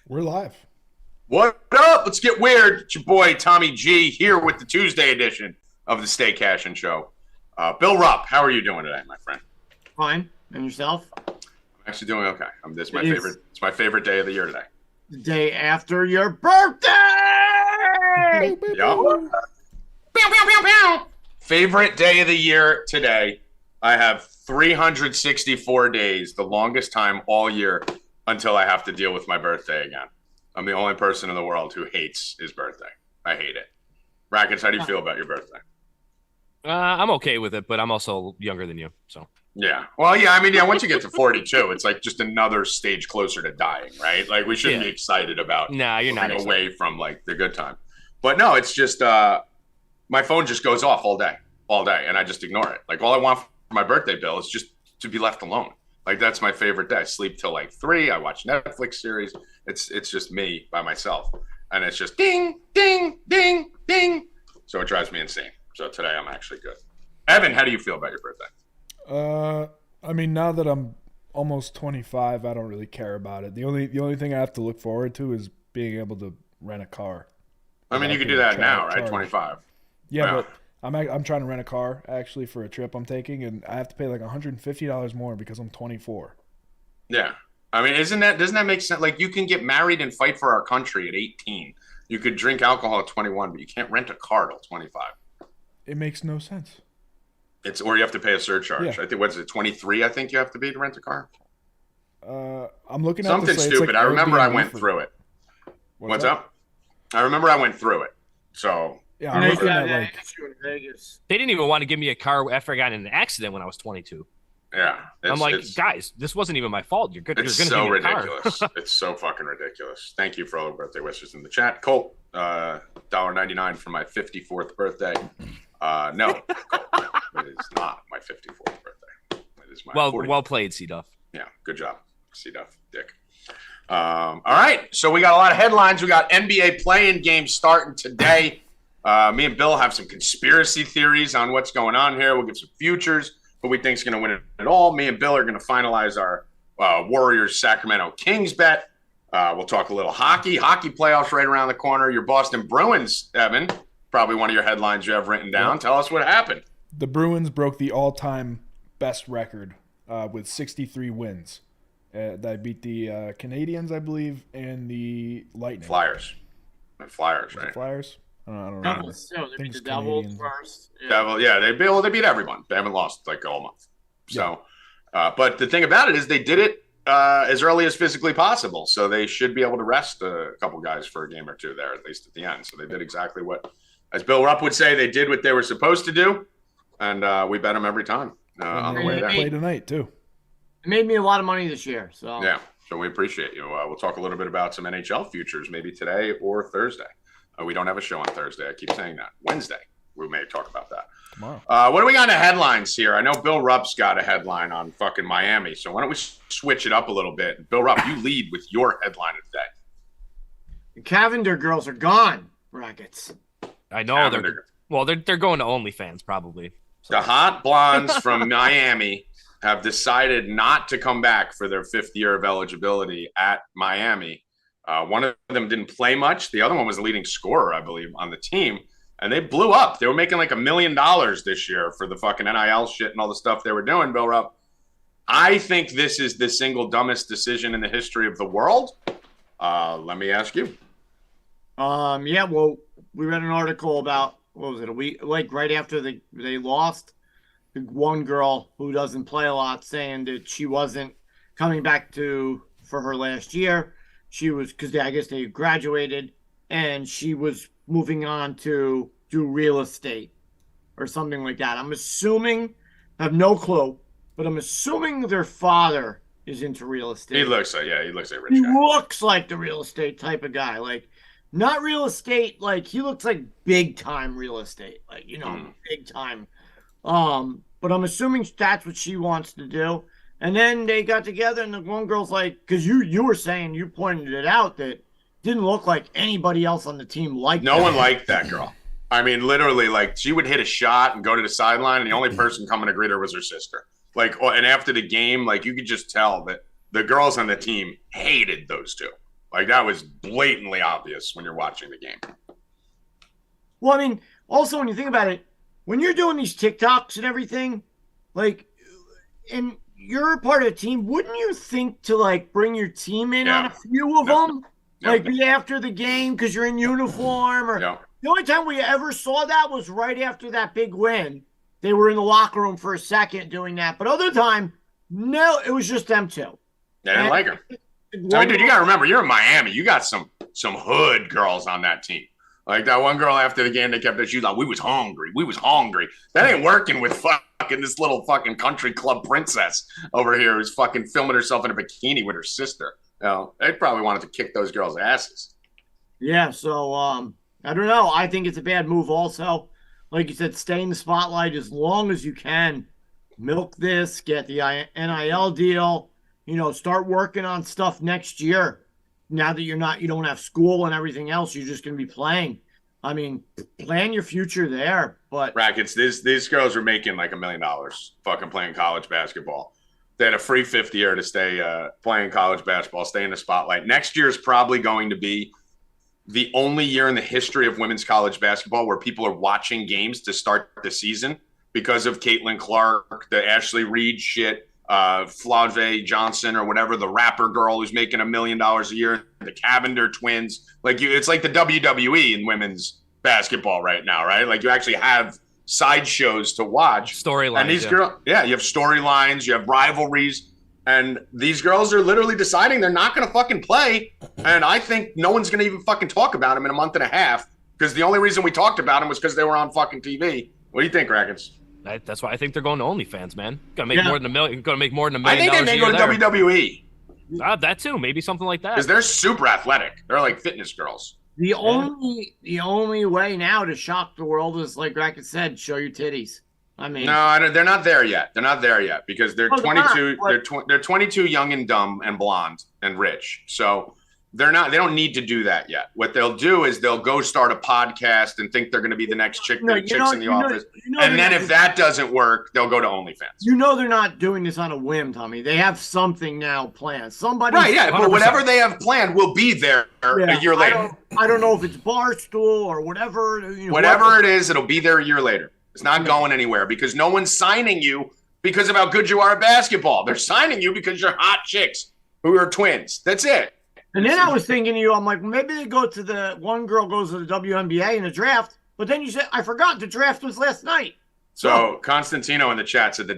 We're live. What up? Let's get weird. It's your boy Tommy G here with the Tuesday edition of the Stay Cashin show. Bill Rupp, how are you doing today, my friend? Fine. And yourself? I'm actually doing okay. This is my favorite. It's my favorite day of the year today. The day after your birthday. Yup. Favorite day of the year today. I have 364 days, the longest time all year, until I have to deal with my birthday again. I'm the only person in the world who hates his birthday. I hate it. Rackets, how do you feel about your birthday? I'm okay with it, but I'm also younger than you, so. Yeah. Well, yeah, I mean, yeah, once you get to 42, it's like just another stage closer to dying, right? Like, we shouldn't be excited about you're not away from, like, the good time. But no, it's just my phone just goes off all day, and I just ignore it. Like, all I want for my birthday, Bill, is just to be left alone. Like, that's my favorite day. I sleep till like 3. I watch Netflix series. It's just me by myself. And it's just ding, ding, ding, ding. So it drives me insane. So today I'm actually good. Evan, how do you feel about your birthday? I mean, now that I'm almost 25, I don't really care about it. The only thing I have to look forward to is being able to rent a car. I mean, you could do that now, right? 25. Yeah, but I'm trying to rent a car actually for a trip I'm taking, and I have to pay like $150 more because I'm 24. Yeah. I mean, doesn't that make sense? Like, you can get married and fight for our country at 18. You could drink alcohol at 21, but you can't rent a car till 25. It makes no sense. Or you have to pay a surcharge. Yeah. I think, what's it, 23, I think you have to be to rent a car? I'm looking at something stupid. Like I remember I went through it. What's up? I remember I went through it. So yeah, I'm looking at like Vegas. They didn't even want to give me a car after I got in an accident when I was 22. Yeah. I'm like, guys, this wasn't even my fault. You're good. It's You're so give me a ridiculous. car. It's so fucking ridiculous. Thank you for all the birthday wishes in the chat. Colt, $1.99 for my 54th birthday. No, Colt, it is not my 54th birthday. It is my 40th. Well played, C Duff. Yeah, good job, C Duff, Dick. All right, so we got a lot of headlines. We got NBA play-in games starting today. Me and Bill have some conspiracy theories on what's going on here. We'll give some futures. Who we think is going to win it all. Me and Bill are going to finalize our Warriors Sacramento Kings bet. We'll talk a little hockey playoffs right around the corner. Your Boston Bruins, Evan, probably one of your headlines you have written down. Tell us what happened. The Bruins broke the all-time best record with 63 wins. They beat the Canadiens, I believe, and the Lightning. Flyers, right? Flyers? I don't know. Devils. No, they beat the Devils first. Yeah. They beat everyone. They haven't lost like all month. So, but the thing about it is they did it as early as physically possible. So they should be able to rest a couple guys for a game or two there, at least at the end. So they did exactly what, as Bill Rupp would say, they did what they were supposed to do. And we bet them every time on the way there. Play tonight, too. It made me a lot of money this year. So yeah, so we appreciate you. We'll talk a little bit about some NHL futures maybe today or Thursday. We don't have a show on Thursday. I keep saying that. Wednesday, we may talk about that. Tomorrow. What do we got in the headlines here? I know Bill Rupp's got a headline on fucking Miami, so why don't we switch it up a little bit? Bill Rupp, you lead with your headline of the day. the Cavender girls are gone. Rackets. I know they're going to OnlyFans probably. So. The hot blondes from Miami have decided not to come back for their 5th year of eligibility at Miami. One of them didn't play much. The other one was the leading scorer, I believe, on the team. And they blew up. They were making like $1 million this year for the fucking NIL shit and all the stuff they were doing, Bill Rupp. I think this is the single dumbest decision in the history of the world. Let me ask you. Yeah, well, we read an article about, what was it, a week, like right after they lost. The one girl who doesn't play a lot saying that she wasn't coming back for her last year. She was, because I guess they graduated, and she was moving on to do real estate or something like that. I'm assuming, I have no clue, but I'm assuming their father is into real estate. He looks like a rich guy. He looks like the real estate type of guy. Like, not real estate, like, he looks like big time real estate. Like, big time. But I'm assuming that's what she wants to do. And then they got together, and the one girl's like, because you were saying, you pointed it out, that didn't look like anybody else on the team liked No one liked that girl. I mean, literally, like, she would hit a shot and go to the sideline, and the only person coming to greet her was her sister. Like, and after the game, like, you could just tell that the girls on the team hated those two. Like, that was blatantly obvious when you're watching the game. Well, I mean, also when you think about it, when you're doing these TikToks and everything, like, and you're a part of a team, wouldn't you think to, like, bring your team in on a few of them? Like, be after the game because you're in uniform? Or the only time we ever saw that was right after that big win. They were in the locker room for a second doing that. But other time, no, it was just them two. They didn't like her. I mean, dude, you got to remember, you're in Miami. You got some hood girls on that team. Like that one girl after the game, they kept their shoes on. We was hungry. That ain't working with fucking this little fucking country club princess over here who's fucking filming herself in a bikini with her sister. You know, they probably wanted to kick those girls' asses. Yeah, so I don't know. I think it's a bad move also. Like you said, stay in the spotlight as long as you can. Milk this, get the NIL deal, start working on stuff next year. Now that you don't have school and everything else, you're just going to be playing. I mean, plan your future there. But Rackets, these girls were making like $1 million fucking playing college basketball. They had a free fifth year to stay playing college basketball, stay in the spotlight. Next year is probably going to be the only year in the history of women's college basketball where people are watching games to start the season because of Caitlin Clark, the Ashley Reed shit, Flavie Johnson or whatever, the rapper girl who's making $1 million a year, the Cavender twins. Like it's like the WWE in women's basketball right now, right? Like you actually have sideshows to watch. Storylines. And these girls, you have storylines, you have rivalries, and these girls are literally deciding they're not going to fucking play. And I think no one's going to even fucking talk about them in a month and a half because the only reason we talked about them was because they were on fucking TV. What do you think, Rackets? That's why I think they're going to OnlyFans, man. Gonna make more than $1 million. Gonna make more than $1 million. I think they may go to WWE. That too, maybe something like that. Because they're super athletic. They're like fitness girls. The only way now to shock the world is, like Rackets said, show your titties. I mean, no, they're not there yet. They're not there yet because they're 22. They're 22, young and dumb and blonde and rich. So they're not. They don't need to do that yet. What they'll do is they'll go start a podcast and think they're going to be the next chicks in the office. And then if that doesn't work, they'll go to OnlyFans. They're not doing this on a whim, Tommy. They have something now planned. Somebody, right? Yeah, 100%. But whatever they have planned will be there a year later. I don't know if it's Barstool or whatever. Whatever it is, it'll be there a year later. It's not going anywhere because no one's signing you because of how good you are at basketball. They're signing you because you're hot chicks who are twins. That's it. And then I was thinking to you, I'm like, maybe they go to one girl goes to the WNBA in a draft, but then you said, I forgot the draft was last night. So Constantino in the chat said the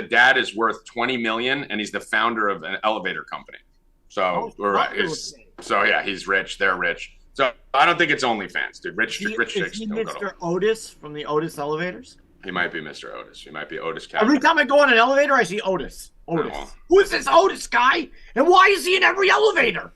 dad is worth $20 million and he's the founder of an elevator company. So he's rich. They're rich. So I don't think it's OnlyFans, dude. Rich chicks. Is he Mr. Otis from the Otis Elevators? He might be Mr. Otis. He might be Otis Cavender. Every time I go on an elevator, I see Otis. Who is this Otis guy? And why is he in every elevator?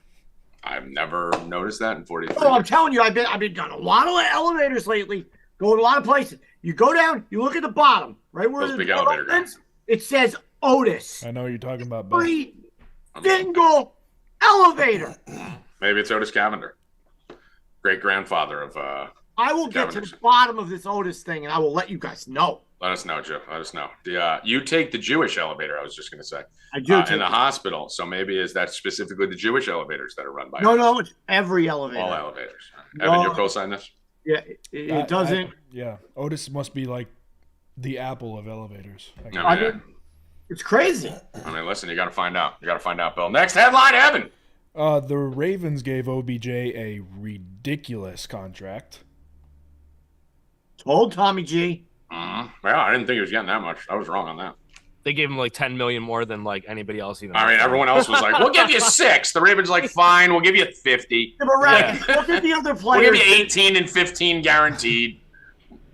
I've never noticed that in 43 years. I'm telling you, I've been on a lot of elevators lately. Go to a lot of places. You go down, you look at the bottom, right where the elevator opens, it says Otis. I know what you're talking about, Bill. Every single elevator. Maybe it's Otis Cavender, great grandfather of. I will get to the bottom of this Otis thing, and I will let you guys know. Let us know, Joe. Let us know. You take the Jewish elevator. I was just going to say. I do in the hospital. So maybe is that specifically the Jewish elevators that are run by? No, it's every elevator. All elevators. Evan, you co-sign this? Yeah, it doesn't. Otis must be like the Apple of elevators. I mean, it's crazy. I mean, listen, you got to find out. Bill. Next headline, Evan. The Ravens gave OBJ a ridiculous contract. Told Tommy G. Well, I didn't think he was getting that much. I was wrong on that. They gave him like $10 million more than like anybody else. Even. I mean, everyone else was like, "We'll give you 6." The Ravens like, "Fine, we'll give you 50." Yeah, but Rackets, look at the other players. We'll give you 18 and 15 guaranteed.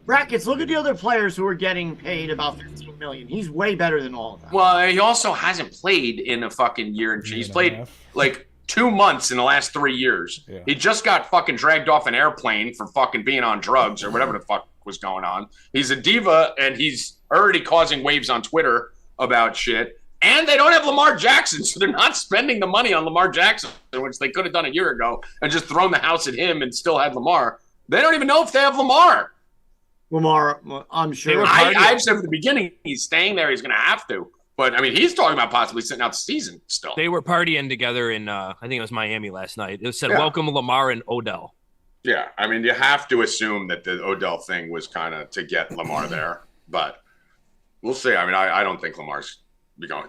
Rackets, look at the other players who are getting paid about $15 million. He's way better than all of them. Well, he also hasn't played in a fucking year and he's played like 2 months in the last 3 years. Yeah. He just got fucking dragged off an airplane for fucking being on drugs or whatever the fuck was going on. He's a diva and he's already causing waves on Twitter about shit. And they don't have Lamar Jackson, so they're not spending the money on Lamar Jackson, which they could have done a year ago and just thrown the house at him and still had Lamar. They don't even know if they have Lamar. I'm sure. I've said from the beginning he's staying there. He's going to have to. But I mean, he's talking about possibly sitting out the season still. They were partying together in, I think it was Miami last night. It said, Yeah. welcome Lamar and Odell. Yeah, I mean, you have to assume that the Odell thing was kind of to get Lamar there, but we'll see. I mean, I don't think Lamar's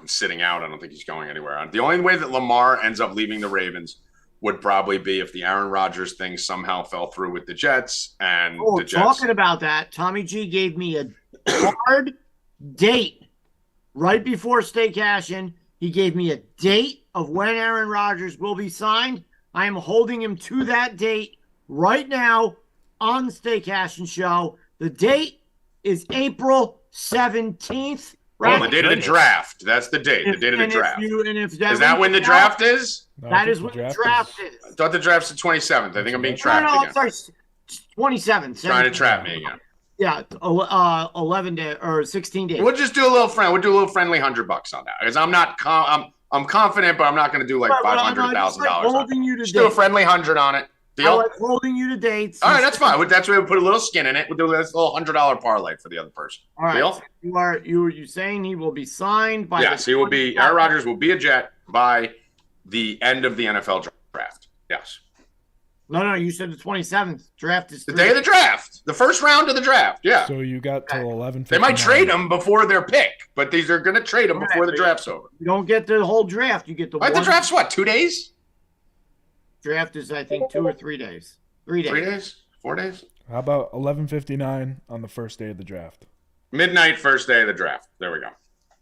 sitting out. I don't think he's going anywhere. The only way that Lamar ends up leaving the Ravens would probably be if the Aaron Rodgers thing somehow fell through with the Jets and the Jets. Talking about that, Tommy G gave me a hard date right before Stay Cashin. He gave me a date of when Aaron Rodgers will be signed. I am holding him to that date right now on the Stay Cashin show. The date is April 17th. Right? Oh, the date of the draft. That's the date. The date of the draft. Is that when the draft is? That is when the draft is. I thought the draft's the 27th. I think I'm being trapped again. I'm sorry. 27th. Trying to trap me again. Yeah, 11 days or 16 days. We'll just do a little friendly $100 on that because I'm confident, but I'm not going to do like $500,000. Just do a friendly 100 on it. Deal? I like holding you to dates. All right, that's fine. That's why we put a little skin in it. We'll do this little $100 parlay for the other person. All right. Deal? So you saying he will be signed by? Yes, he will be. Aaron Rodgers will be a Jet by the end of the NFL draft. Yes. No, you said the 27th. Draft is the day of the draft. The first round of the draft. Yeah. So you got till 11:59. They might trade him before their pick, but these are going to trade him before the draft's over. You don't get the whole draft. You get the the draft's what, 2 days? Draft is, I think, 2 or 3 days. 3 days. 3 days? 4 days? How about 11:59 on the first day of the draft? Midnight, first day of the draft. There we go.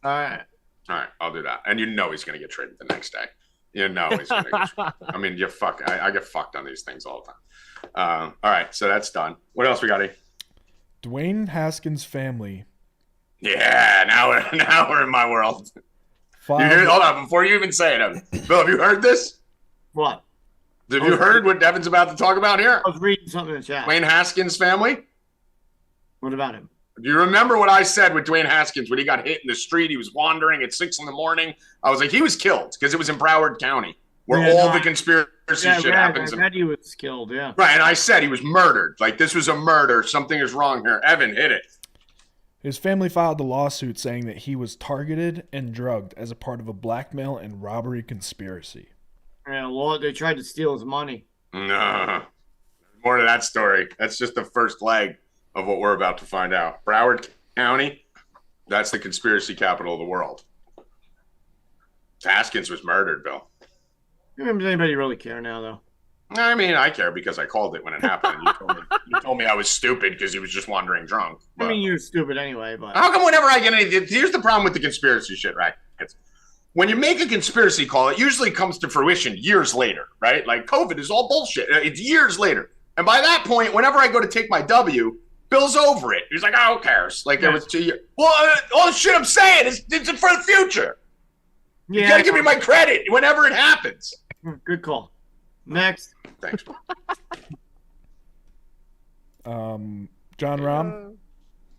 All right, I'll do that. And he's going to get traded the next day. He's going to get traded. I mean, I get fucked on these things all the time. All right, so that's done. What else we got here? Dwayne Haskins' family. Yeah, now we're in my world. Hold on, before you even say it, Bill, have you heard this? What? Have you heard what Devin's about to talk about here? I was reading something in the chat. Dwayne Haskins' family? What about him? Do you remember what I said with Dwayne Haskins when he got hit in the street? He was wandering at 6 a.m. I was like, he was killed because it was in Broward County where the conspiracy shit happens. I said he was killed, yeah. Right, and I said he was murdered. Like, this was a murder. Something is wrong here. Evan, hit it. His family filed a lawsuit saying that he was targeted and drugged as a part of a blackmail and robbery conspiracy. Yeah, they tried to steal his money. No. More to that story. That's just the first leg of what we're about to find out. Broward County, that's the conspiracy capital of the world. Haskins was murdered, Bill. Does anybody really care now, though? I mean, I care because I called it when it happened. You told me I was stupid because he was just wandering drunk. But I mean, you're stupid anyway, but... How come whenever I get anything... Here's the problem with the conspiracy shit, Rackets. When you make a conspiracy call, it usually comes to fruition years later, right? Like COVID is all bullshit. It's years later. And by that point, whenever I go to take my W, Bill's over it. He's like, oh, who cares? Like, it was 2 years. Well, all the shit I'm saying is it's for the future. You got to give me my credit whenever it happens. Good call. Next. Thanks. John Rahm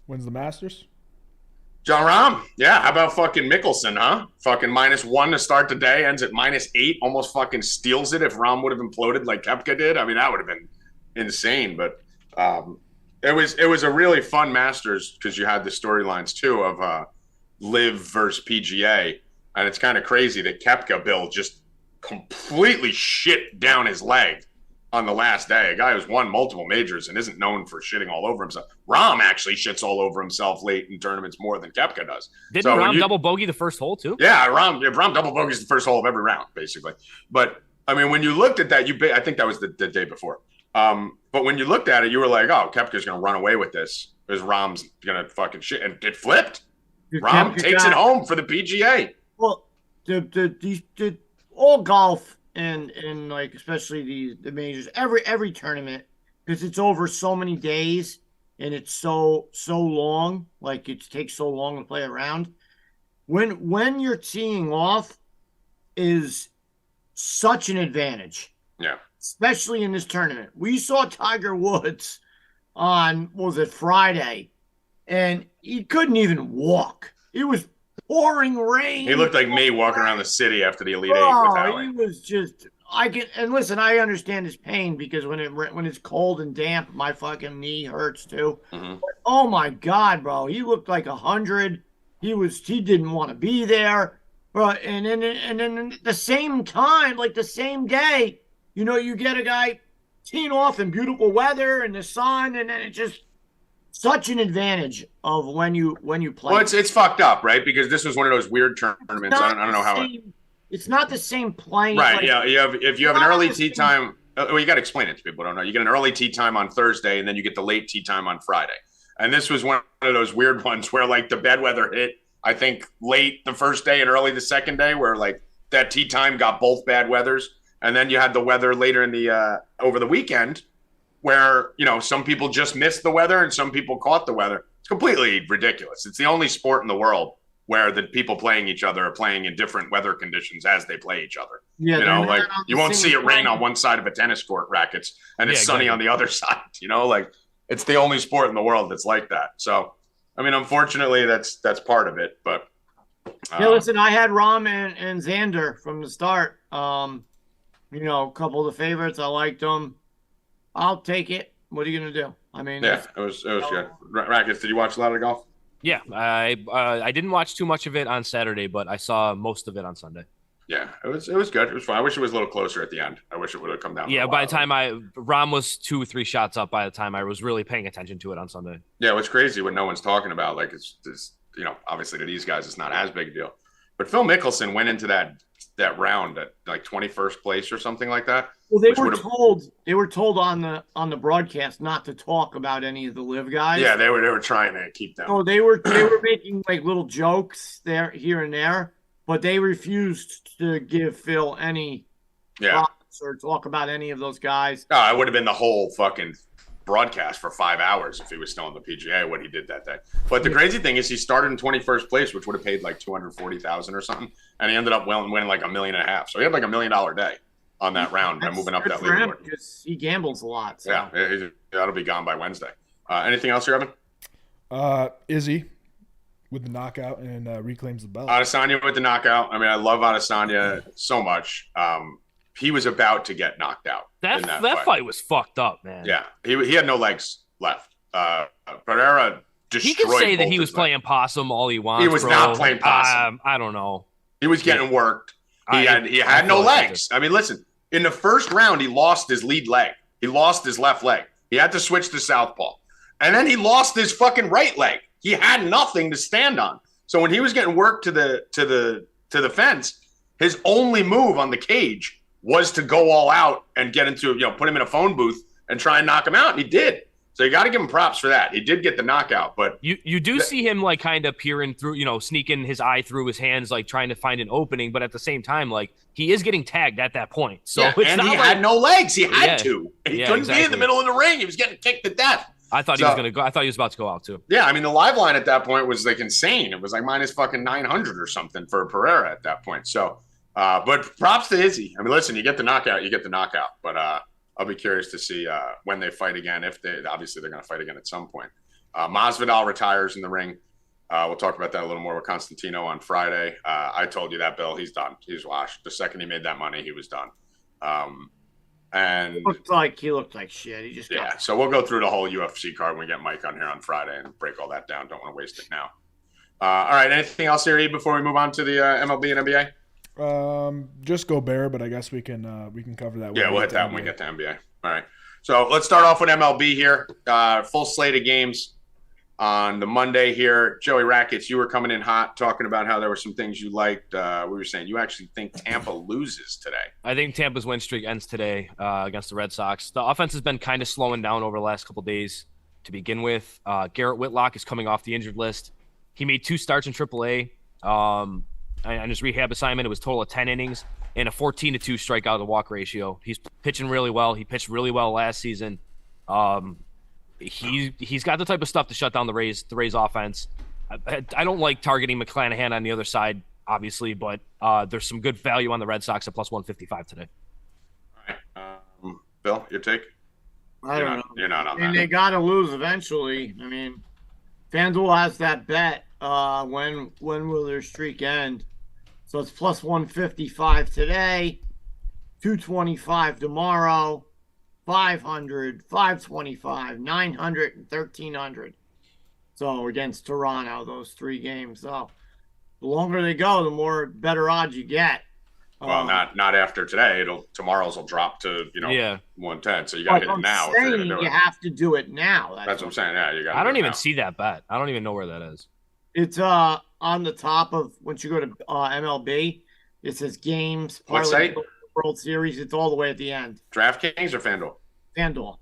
wins the Masters. John Rahm, yeah. How about fucking Mickelson, huh? Fucking -1 to start the day, ends at -8, almost fucking steals it if Rahm would have imploded like Koepka did. I mean, that would have been insane. But it was a really fun Masters because you had the storylines too of Liv versus PGA, and it's kind of crazy that Koepka, Bill, just completely shit down his leg on the last day. A guy who's won multiple majors and isn't known for shitting all over himself. Rahm actually shits all over himself late in tournaments more than Koepka does. Didn't Rahm double bogey the first hole too? Yeah, Rahm double bogeys the first hole of every round, basically. But I mean, when you looked at that, I think that was the day before. But when you looked at it, you were like, oh, Koepka's going to run away with this because Rahm's going to fucking shit. And it flipped. Rahm takes it home for the PGA. Well, the all golf and like especially the majors, every tournament, because it's over so many days and it's so long, like it takes so long to play around. When you're teeing off is such an advantage. Yeah. Especially in this tournament. We saw Tiger Woods on, Friday, and he couldn't even walk. It was pouring rain. He looked like me walking around the city after the Elite Eight with Howie. He was just, and listen, I understand his pain because when it's cold and damp, my fucking knee hurts too. Mm-hmm. But, oh my God, bro. He looked like 100. He didn't want to be there. But and then the same time, like the same day, you get a guy teeing off in beautiful weather and the sun, and then it's just such an advantage of when you play. Well, it's fucked up, right? Because this was one of those weird tournaments. I don't know how it's not the same playing. Right. Like, yeah. If you have an early tee time, well, you got to explain it to people who don't know. You get an early tee time on Thursday, and then you get the late tee time on Friday. And this was one of those weird ones where like the bad weather hit, I think, late the first day and early the second day, where like that tee time got both bad weathers. And then you had the weather later in the over the weekend where, some people just missed the weather and some people caught the weather. It's completely ridiculous. It's the only sport in the world where the people playing each other are playing in different weather conditions as they play each other. Yeah, like you won't see it rain on one side of a tennis court, Rackets, and it's sunny on the other side. Like it's the only sport in the world that's like that. So, I mean, unfortunately, that's part of it. But listen, I had Rom and Xander from the start. A couple of the favorites. I liked them. I'll take it. What are you gonna do? I mean, yeah, it was good. Rackets, did you watch a lot of golf? Yeah, I didn't watch too much of it on Saturday, but I saw most of it on Sunday. Yeah, it was good. It was fun. I wish it was a little closer at the end. I wish it would have come down. Yeah, by the time Rom was 2 or 3 shots up by the time I was really paying attention to it on Sunday. Yeah, what's crazy what no one's talking about, like it's obviously to these guys it's not as big a deal. But Phil Mickelson went into that round at like 21st place or something like that. Well, they were told on the broadcast not to talk about any of the live guys. Yeah, they were trying to keep them. Oh, they were making like little jokes there, here and there, but they refused to give Phil any props or talk about any of those guys. Oh, it would have been the whole fucking broadcast for 5 hours if he was still on the PGA, what he did that day. But the crazy thing is he started in 21st place, which would have paid like $240,000 or something, and he ended up winning like $1.5 million. So he had like $1 million day on that round and moving up that leaderboard. Because he gambles a lot. So. Yeah, that'll be gone by Wednesday. Anything else, Evan? Izzy with the knockout and reclaims the belt. Adesanya with the knockout. I mean, I love Adesanya so much. He was about to get knocked out. That fight was fucked up, man. Yeah, he had no legs left. Pereira destroyed. He can say that he was playing possum all he wants. He was not playing possum. I don't know. He was getting worked. He had no legs. I mean, listen. In the first round, he lost his lead leg. He lost his left leg. He had to switch to southpaw, and then he lost his fucking right leg. He had nothing to stand on. So when he was getting worked to the fence, his only move on the cage was to go all out and get into, put him in a phone booth and try and knock him out. And he did. So you got to give him props for that. He did get the knockout, but you do see him like kind of peering through, sneaking his eye through his hands, like trying to find an opening. But at the same time, like he is getting tagged at that point. So and he had no legs. He had to. He couldn't be in the middle of the ring. He was getting kicked to death. I thought he was gonna go. I thought he was about to go out too. Yeah, I mean the live line at that point was like insane. It was like minus fucking 900 or something for Pereira at that point. So, but props to Izzy. I mean, listen, you get the knockout, you get the knockout. But I'll be curious to see when they fight again. Obviously they're going to fight again at some point. Masvidal retires in the ring. We'll talk about that a little more with Constantino on Friday. I told you that, Bill. He's done. He's washed. The second he made that money, he was done. And he looked like shit. He just So we'll go through the whole UFC card when we get Mike on here on Friday and break all that down. Don't want to waste it now. All right. Anything else here before we move on to the MLB and NBA? Just go Bear, but I guess we can cover that. Yeah, we'll hit that when we get to NBA. All right. So let's start off with MLB here. Full slate of games on the Monday here. Joey Rackets, you were coming in hot talking about how there were some things you liked. We were saying you actually think Tampa loses today. I think Tampa's win streak ends today against the Red Sox. The offense has been kind of slowing down over the last couple of days to begin with. Garrett Whitlock is coming off the injured list. He made 2 starts in AAA. On his rehab assignment, it was a total of 10 innings and a 14-2 strikeout to walk ratio. He's pitching really well. He pitched really well last season. He's got the type of stuff to shut down the Rays offense. I don't like targeting McClanahan on the other side, obviously, but there's some good value on the Red Sox at plus 155 today. All right. Bill, your take? I don't know. You're not on that. And they got to lose eventually. I mean, FanDuel has that bet. When will their streak end? So it's plus 155 today, 225 tomorrow, 500, 525, 900, and 1,300. So against Toronto, those 3 games. So the longer they go, the more better odds you get. Well, not after today. Tomorrow's will drop to 110. So you got to hit it now. If you're gonna do it. You have to do it now. That's what I'm saying. Yeah, you got. I don't even see that bet. I don't even know where that is. It's on the top of once you go to MLB. It says games. What site? World Series. It's all the way at the end. DraftKings or FanDuel? FanDuel.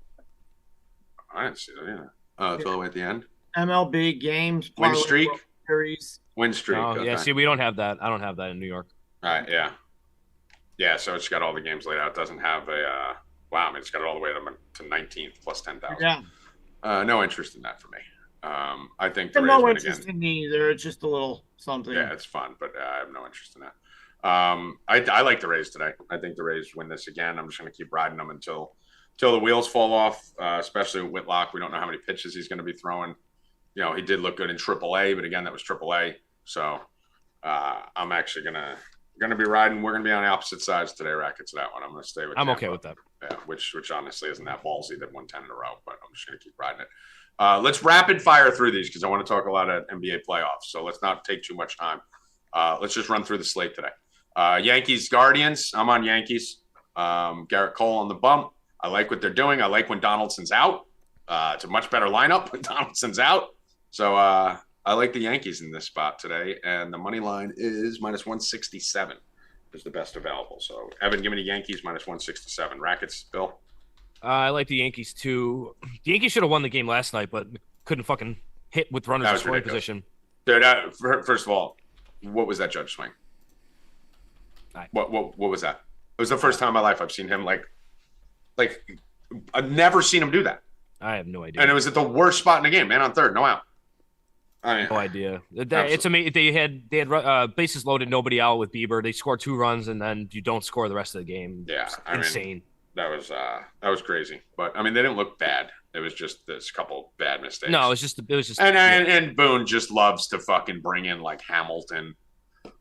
I didn't see that either. Oh, it's all the way at the end. MLB games. Win streak. World Series. Win streak. Oh, okay. yeah. See, we don't have that. I don't have that in New York. All right. Yeah. Yeah. So it's got all the games laid out. It doesn't have a. Wow. I mean, it's got it all the way to 19th plus 10,000. Yeah. No interest in that for me. I think the Rays no interest again. in me either. It's just a little something. Yeah, it's fun, but I have no interest in that. I like the Rays today. I think the Rays win this again. I'm just going to keep riding them until the wheels fall off, especially with Whitlock. We don't know how many pitches he's going to be throwing. He did look good in AAA, but again, that was AAA. So I'm actually going to be riding. We're going to be on the opposite sides today, Rackets, that one. I'm going to stay with I'm Tampa. okay with that. Yeah, which honestly isn't that ballsy that won 10 in a row, but I'm just going to keep riding it. Let's rapid fire through these because I want to talk a lot of NBA playoffs. So let's not take too much time. Let's just run through the slate today. Yankees, Guardians. I'm on Yankees. Garrett Cole on the bump. I like what they're doing. I like when Donaldson's out. It's a much better lineup when Donaldson's out. So I like the Yankees in this spot today. And the money line is minus 167 is the best available. So Evan, give me the Yankees minus 167. Rackets, Bill? I like the Yankees too. The Yankees should have won the game last night, but couldn't fucking hit with runners in scoring position. Dude, first of all, what was that judge swing? What was that? It was the first time in my life I've seen him like I've never seen him do that. I have no idea. And it was at the worst spot in the game, man on third, no out. No idea. It's amazing. They had bases loaded, nobody out with Bieber. They scored 2 runs, and then you don't score the rest of the game. Yeah, insane. That was crazy. But I mean, they didn't look bad. It was just this couple bad mistakes. No, it was just. And Boone just loves to fucking bring in like Hamilton,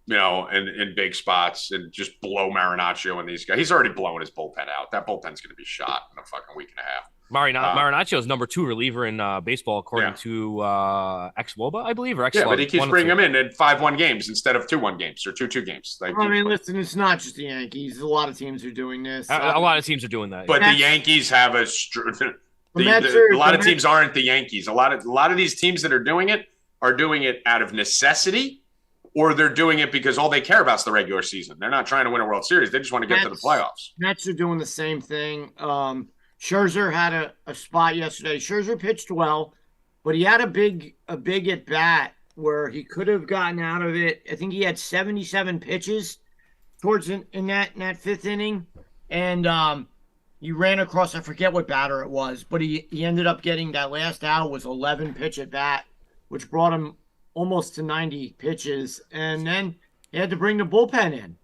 in big spots and just blow Marinaccio and these guys. He's already blowing his bullpen out. That bullpen's going to be shot in a fucking week and a half. Marinaccio is number 2 reliever in baseball, according to ex-Woba, I believe, or ex. Yeah, but he keeps bringing him in 5-1 games instead of 2-1 games or 2-2 games. Listen, it's not just the Yankees. A lot of teams are doing this. A lot of teams are doing that. But the Yankees have a lot of teams aren't the Yankees. A lot of these teams that are doing it out of necessity, or they're doing it because all they care about is the regular season. They're not trying to win a World Series. They just want to get to the playoffs. Mets are doing the same thing. Scherzer had a spot yesterday. Scherzer pitched well, but he had a big at bat where he could have gotten out of it. I think he had 77 pitches towards in that 5th inning, and he ran across, I forget what batter it was, but he ended up getting that last out was 11 pitch at bat, which brought him almost to 90 pitches, and then he had to bring the bullpen in.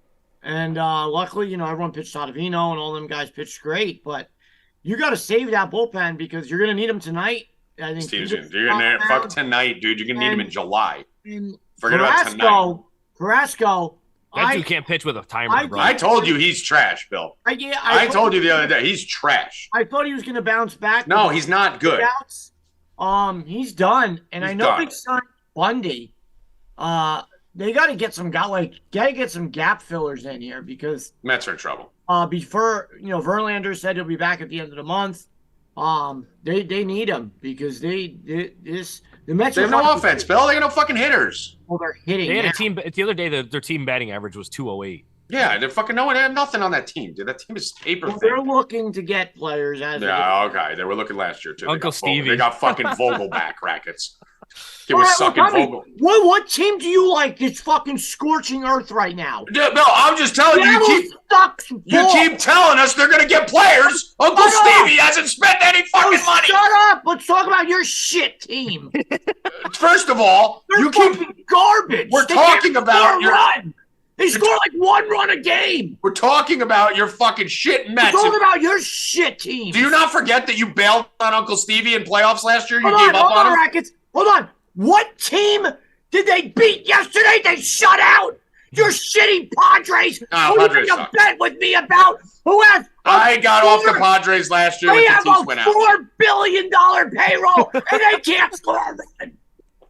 And luckily, everyone pitched Ottavino and all them guys pitched great, but you got to save that bullpen because you're going to need them tonight. I think you're going to fuck tonight, dude. You're going to need him in July. Forget about tonight. Carrasco. That dude can't pitch with a timer, bro. I told you he's trash, Bill. I told you the other day he's trash. I thought he was going to bounce back. No, he's not good. He's done, and I know they signed Bundy. They got to get some gap fillers in here because Mets are in trouble. Before Verlander said he'll be back at the end of the month. They need him because the Mets. They have no offense, Bill. They got no fucking hitters. Well, they're hitting. They had a team the other day. Their team batting average was 208. Yeah, they're fucking no one. They have nothing on that team, dude. That team is paper thin. They're looking to get players. Okay. They were looking last year too. Uncle Stevie. They got fucking Vogel back, Rackets. It was sucking Vogel. What team do you like? It's fucking scorching earth right now. Yeah, Bill, I'm just telling you. You keep telling us they're gonna get players. Uncle Stevie hasn't spent any fucking money. Shut up. Let's talk about your shit team. First of all, you keep garbage. We're talking about your run. They score like 1 run a game. We're talking about your fucking shit Mets. We're talking about your shit team. Do you not forget that you bailed on Uncle Stevie in playoffs last year? You gave up on him? Rackets. Hold on. What team did they beat yesterday? They shut out your shitty Padres. Who did you bet with me about? Who has? I got off the Padres last year. They have a $4 billion payroll, and they can't score.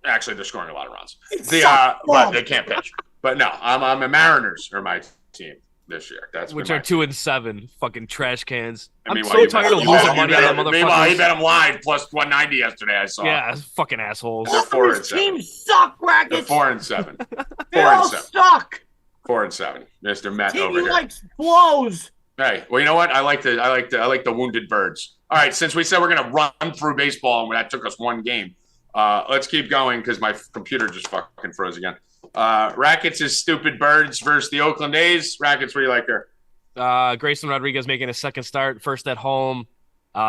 Actually, they're scoring a lot of runs. Well, But they can't pitch. But no, I'm a Mariners are my team this year. Which are 2-7, fucking trash cans. I'm meanwhile, so tired of losing money on them Meanwhile, he motherfuckers. bet them live plus 190 yesterday. I saw. Yeah, fucking assholes. They're all of 4-7. his teams suck, They're Rackets. 4-7. They all 4-7. suck. 4-7. Mr. Met Team over here. likes blows. Hey, well, you know what? I like the wounded birds. All right, since we said we're gonna run through baseball and that took us one game, let's keep going because my computer just fucking froze again. Rackets is stupid birds versus the Oakland A's. Rackets, what do you like there? Grayson Rodriguez making a second start, first at home.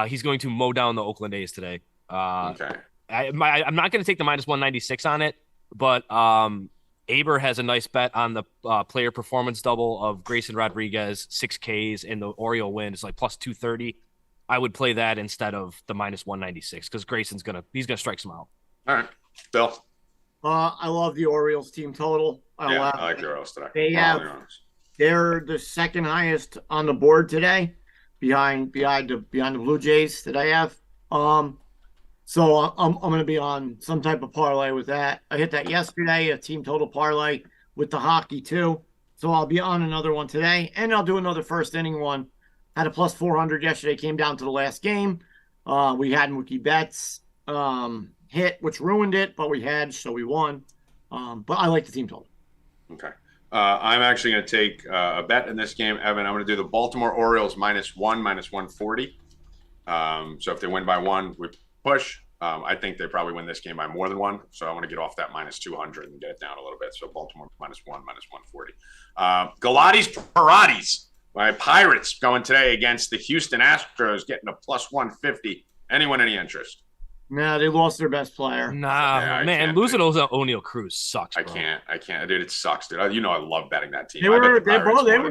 He's going to mow down the Oakland A's today. Okay. I'm not going to take the minus 196 on it, but Aber has a nice bet on the player performance double of Grayson Rodriguez, 6 Ks, and the Oriole win is like plus 230. I would play that instead of the minus 196 because Grayson's gonna strike some out. All right, Bill. I love the Orioles team total. I like the Orioles today. They're the second highest on the board today, behind the Blue Jays that I have. So I'm going to be on some type of parlay with that. I hit that yesterday, a team total parlay with the hockey too. So I'll be on another one today, and I'll do another first inning one. Had a plus 400 yesterday, came down to the last game. We had MLB Bets hit, which ruined it, but we had, so we won. But I like the team total. Okay. I'm actually going to take a bet in this game, Evan. I'm going to do the Baltimore Orioles minus 140. So if they win by 1, we push. I think they probably win this game by more than 1. So I want to get off that minus 200 and get it down a little bit. So Baltimore minus 140. Galati's Pirates. My Pirates going today against the Houston Astros, getting a plus 150. Anyone any interest? Nah, they lost their best player. Nah, man, losing O'Neal Cruz sucks. Bro. I can't, dude. It sucks, dude. You know I love betting that team. They were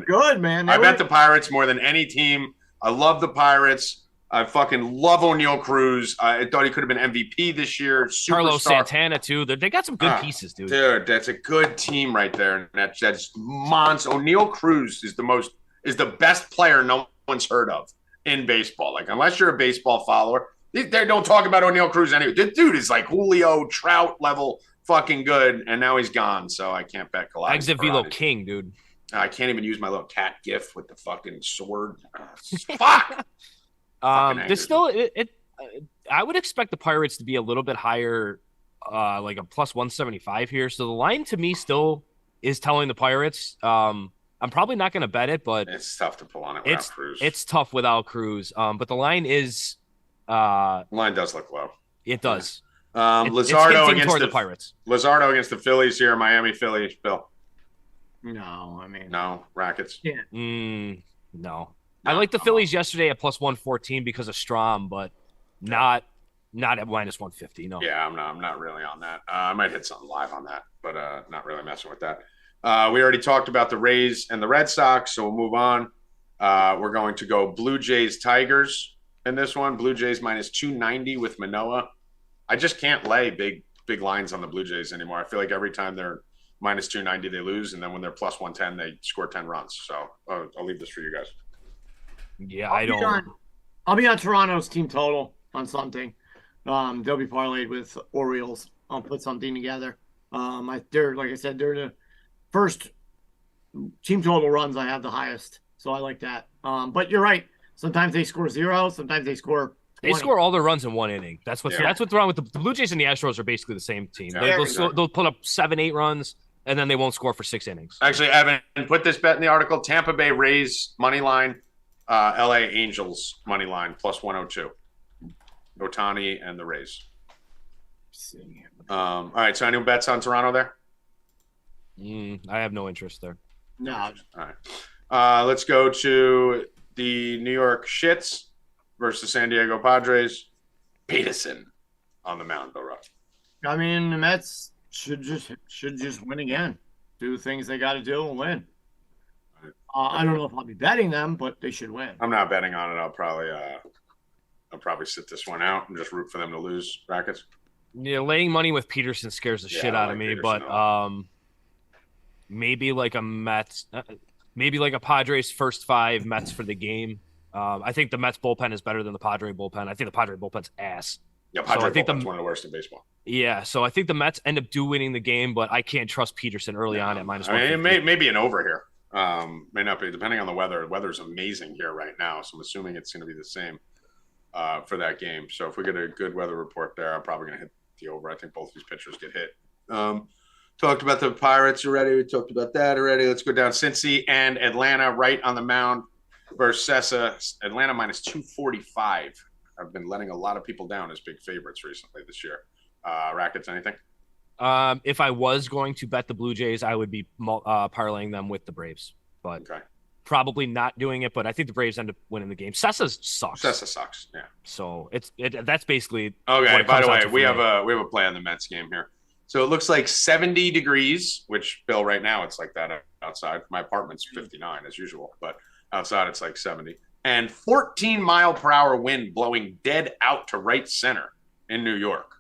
good, man. I bet the Pirates more than any team. I love the Pirates. I fucking love O'Neal Cruz. I thought he could have been MVP this year. Carlos Santana too. They got some good pieces, dude. Dude, that's a good team right there. And that's monster. O'Neal Cruz is the best player no one's heard of in baseball. Like, unless you're a baseball follower, they don't talk about O'Neal Cruz anyway. The dude is like Julio Trout level fucking good, and now he's gone, so I can't bet Galati. Exit Velo King, dude. I can't even use my little cat gif with the fucking sword. Fuck! There's still I would expect the Pirates to be a little bit higher, like a plus 175 here. So the line to me still is telling the Pirates. I'm probably not going to bet it, but it's tough to pull on it without Cruz. It's tough without Cruz. But the line is line does look low. It does. Luzardo against the Pirates. Luzardo against the Phillies here. Miami Phillies. Bill. No, Rackets. Yeah. No. I like the Phillies yesterday at plus 114 because of Strom, but not at minus 150. No. Yeah, I'm not really on that. I might hit something live on that, but not really messing with that. We already talked about the Rays and the Red Sox, so we'll move on. We're going to go Blue Jays Tigers in this one. Blue Jays minus 290 with Manoah. I just can't lay big lines on the Blue Jays anymore. I feel like every time they're minus 290, they lose, and then when they're plus 110, they score 10 runs. So I'll leave this for you guys. Yeah, I'll be on Toronto's team total on something. They'll be parlayed with Orioles. I'll put something together. They're like I said, they're the first team total runs I have the highest, so I like that. But you're right. Sometimes they score 0. Sometimes they score 20. They score all their runs in one inning. That's what's wrong with the Blue Jays and the Astros are basically the same team. Yeah, They'll put up 7-8 runs and then they won't score for 6 innings. Actually, Evan, put this bet in the article: Tampa Bay Rays money line. LA Angels money line plus 102. Otani and the Rays. All right. So any bets on Toronto there? I have no interest there. No. All right. Let's go to the New York Shits versus San Diego Padres. Peterson on the mound, Bill Rupp. I mean, the Mets should just win again. Do the things they got to do and win. I don't know if I'll be betting them, but they should win. I'm not betting on it. I'll probably sit this one out and just root for them to lose. Rackets. Yeah, laying money with Peterson scares the shit out of me. Peterson, but maybe like a Mets, maybe like a Padres first 5 Mets for the game. I think the Mets bullpen is better than the Padre bullpen. I think the Padre bullpen's ass. Yeah, So I Padre think bullpen's one of the worst in baseball. Yeah, so I think the Mets end up winning the game, but I can't trust Peterson early on at minus I mean, 150. it may be an over here. May not be, depending on the weather. The weather's amazing here right now, so I'm assuming it's going to be the same for that game. So if we get a good weather report there, I'm probably going to hit the over. I think both these pitchers get hit. Talked about the Pirates already. We talked about that already. Let's go down Cincy and Atlanta right on the mound versus Sessa. Atlanta minus 245. I've been letting a lot of people down as big favorites recently this year. Rackets, anything? If I was going to bet the Blue Jays, I would be parlaying them with the Braves, but probably not doing it. But I think the Braves end up winning the game. Sessa sucks. Yeah. So that's basically okay. By the way, we have a play on the Mets game here. So it looks like 70 degrees, which Bill right now it's like that outside. My apartment's 59 as usual, but outside it's like 70. And 14-mile-per-hour wind blowing dead out to right center in New York.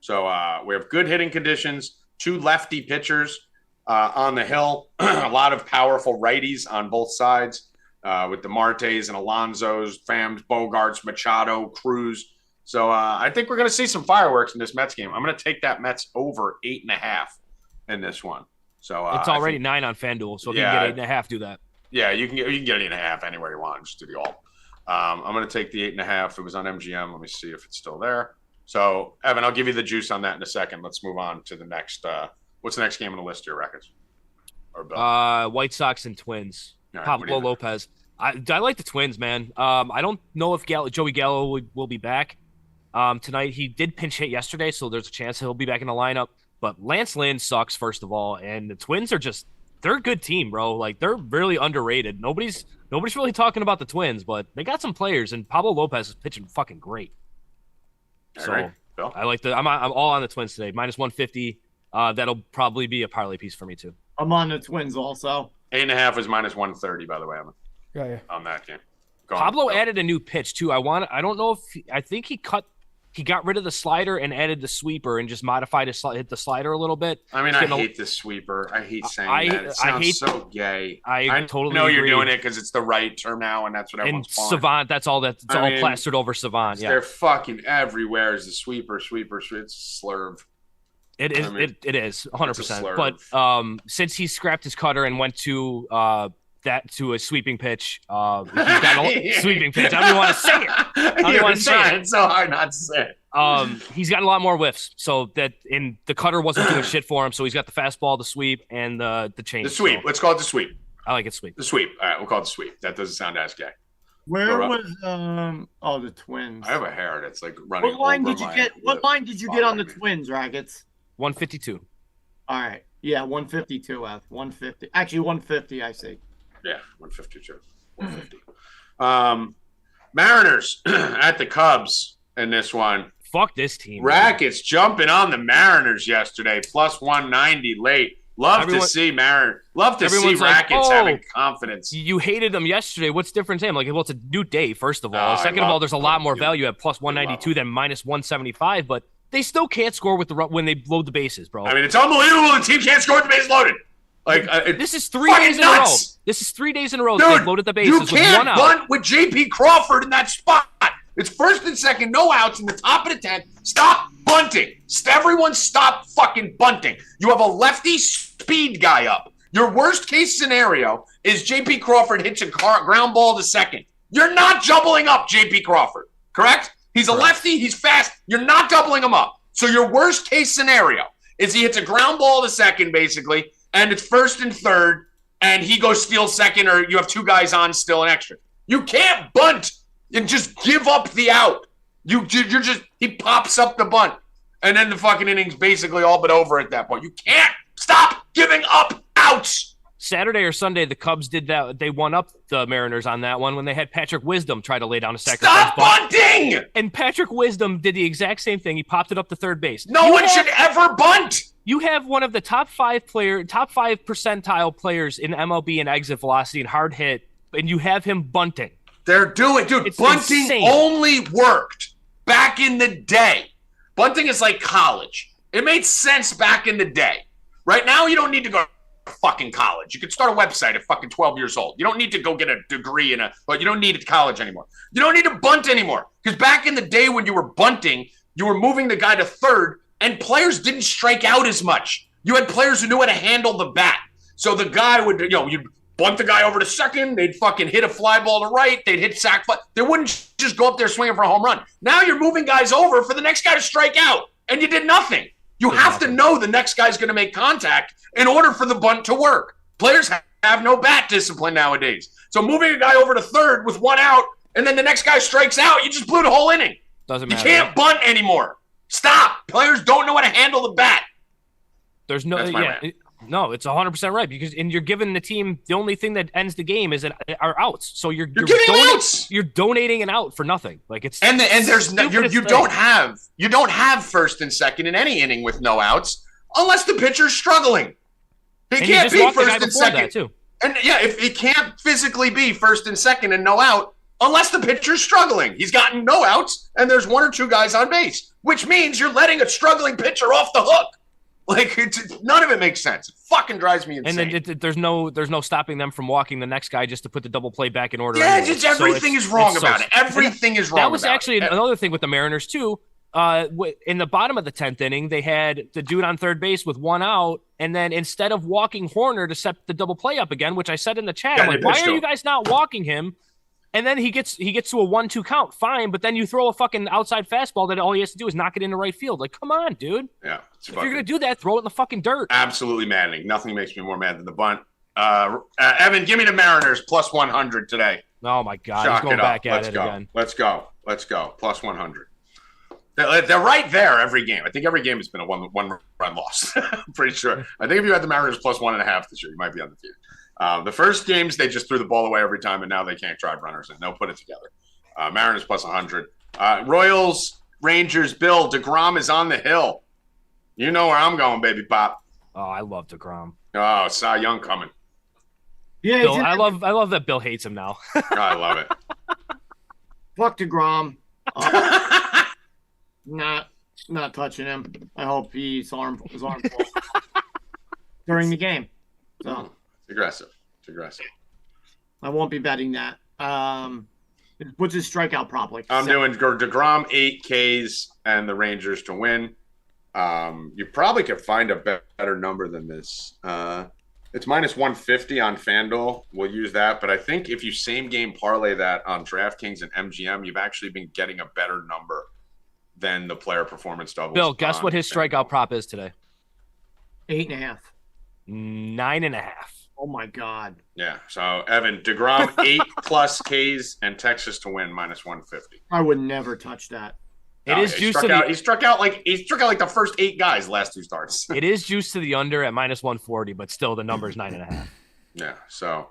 So we have good hitting conditions, 2 lefty pitchers on the hill, a lot of powerful righties on both sides with the Martes and Alonsos, Phams, Bogarts, Machado, Cruz. So I think we're going to see some fireworks in this Mets game. I'm going to take that Mets over 8.5 in this one. So it's already 9 on FanDuel, so if you can get 8.5, do that. Yeah, you can get 8.5 anywhere you want. Just do the alt. I'm going to take the 8.5. It was on MGM. Let me see if it's still there. So, Evan, I'll give you the juice on that in a second. Let's move on to the next. What's the next game on the list here, Rackets? Or Bill? White Sox and Twins. Right, Pablo Lopez. I like the Twins, man. I don't know if Joey Gallo will be back tonight. He did pinch hit yesterday, so there's a chance he'll be back in the lineup. But Lance Lynn sucks, first of all, and the Twins are they're a good team, bro. Like, they're really underrated. Nobody's really talking about the Twins, but they got some players, and Pablo Lopez is pitching fucking great. So right. Bill? I like I'm all on the Twins today. Minus 150. That'll probably be a parlay piece for me too. I'm on the Twins also. 8.5 is minus 130, by the way, Evan. Yeah. On that game. Pablo added a new pitch too. I don't know if I think he got rid of the slider and added the sweeper and just modified hit the slider a little bit. I mean, I hate the sweeper. I hate saying that. It sounds so gay. I totally know agree. You're doing it because it's the right term now, and that's what everyone's calling. Savant, that's all plastered over Savant. Yeah, they're fucking everywhere. Is the sweeper? It's a slurve. It is. It is 100%. But since he scrapped his cutter and went to a sweeping pitch, sweeping pitch. I don't even want to say it. I don't want to say it. It's so hard not to say it. He's gotten a lot more whiffs, so that the cutter wasn't doing shit for him. So he's got the fastball, the sweep, and the change. The sweep. So let's call it the sweep. I like it sweep. The sweep. All right, we'll call it the sweep. That doesn't sound as gay. Where was the Twins? I have a hair that's like running. What line did you get? What line did you get on the Twins, Rackets? 152. All right. Yeah, 152. 150. Actually, 150. I see. Yeah, 152. 150. Mariners at the Cubs in this one. Fuck this team. Rackets jumping on the Mariners yesterday, plus 190 late. Love to see Rackets having confidence. You hated them yesterday. What's different today? I'm like, well, it's a new day, first of all. Second of all, there's a lot more value at plus 192 than minus 175, but they still can't score when they load the bases, bro. I mean, it's unbelievable the team can't score with the base loaded. Like this is 3 days in a row. This is 3 days in a row. They've loaded the bases with 1 out. You can't bunt with JP Crawford in that spot. It's first and second, no outs in the top of the 10th. Stop bunting. Everyone stop fucking bunting. You have a lefty speed guy up. Your worst case scenario is JP Crawford hits a ground ball to second. You're not doubling up JP Crawford, correct? He's a lefty. He's fast. You're not doubling him up. So your worst case scenario is he hits a ground ball to second, basically, and it's first and third, and he goes steal second, or you have 2 guys on still an extra. You can't bunt and just give up the out. He pops up the bunt, and then the fucking inning's basically all but over at that point. You can't stop giving up outs. Saturday or Sunday, the Cubs did that. They won up the Mariners on that one when they had Patrick Wisdom try to lay down a sacrifice. Stop bunting! And Patrick Wisdom did the exact same thing. He popped it up to third base. No one should ever bunt. You have one of the top 5 percentile players in MLB in exit velocity and hard hit, and you have him bunting. They're doing, dude. It's bunting insane. Only worked back in the day. Bunting is like college. It made sense back in the day. Right now, you don't need to go to fucking college. You can start a website at fucking 12 years old. You don't need to go get a degree but you don't need it college anymore. You don't need to bunt anymore. Because back in the day when you were bunting, you were moving the guy to third, and players didn't strike out as much. You had players who knew how to handle the bat. So the guy would, you'd bunt the guy over to second. They'd fucking hit a fly ball to right. They'd hit sac fly. They wouldn't just go up there swinging for a home run. Now you're moving guys over for the next guy to strike out, and you did nothing. You have to know the next guy's going to make contact in order for the bunt to work. Players have no bat discipline nowadays. So moving a guy over to third with one out, and then the next guy strikes out, you just blew the whole inning. Doesn't matter. You can't bunt anymore. Stop. Players don't know how to handle the bat. There's no, no, it's 100% right because you're giving the team the only thing that ends the game is are outs. So you're giving outs. You're donating an out for nothing. Like it's and there's no, you don't have first and second in any inning with no outs unless the pitcher's struggling. He can't be first and second too. And if he can't physically be first and second and no out unless the pitcher's struggling. He's gotten no outs and there's one or two guys on base, which means you're letting a struggling pitcher off the hook. Like none of it makes sense. It fucking drives me insane. And then there's no stopping them from walking the next guy just to put the double play back in order. Yeah, just everything is wrong about it. Everything is wrong. That was actually another thing with the Mariners too. In the bottom of the 10th inning, they had the dude on third base with one out, and then instead of walking Horner to set the double play up again, which I said in the chat, I'm like, why are you guys not walking him? And then he gets to a 1-2 count, fine, but then you throw a fucking outside fastball that all he has to do is knock it into right field. Like, come on, dude. Yeah. If you're gonna do that, throw it in the fucking dirt. Absolutely maddening. Nothing makes me more mad than the bunt. Evan, give me the Mariners plus 100 today. Oh my God, Shock he's going back at it again. Let's go. Plus 100. They're right there every game. I think every game has been a one-run loss. I'm pretty sure. I think if you had the Mariners plus 1.5 this year, you might be undefeated. The first games, they just threw the ball away every time, and now they can't drive runners in. They'll put it together. Mariners plus 100. Royals, Rangers, Bill, DeGrom is on the hill. You know where I'm going, baby pop. Oh, I love DeGrom. Oh, Cy Young coming. Yeah, Bill, I love that Bill hates him now. I love it. Fuck DeGrom. Not touching him. I hope his arm falls during the game. So It's aggressive. I won't be betting that. What's his strikeout prop like? I'm doing DeGrom 8 Ks and the Rangers to win. You probably could find a better number than this. It's minus 150 on FanDuel. We'll use that. But I think if you same game parlay that on DraftKings and MGM, you've actually been getting a better number than the player performance doubles. Bill, guess what his strikeout prop is today? 8.5. 9.5. Oh my God. Yeah. So Evan, DeGrom 8 plus Ks and Texas to win minus 150. I would never touch that. He struck out like the first 8 guys last 2 starts. It is juiced to the under at minus 140, but still the number is 9.5. Yeah. So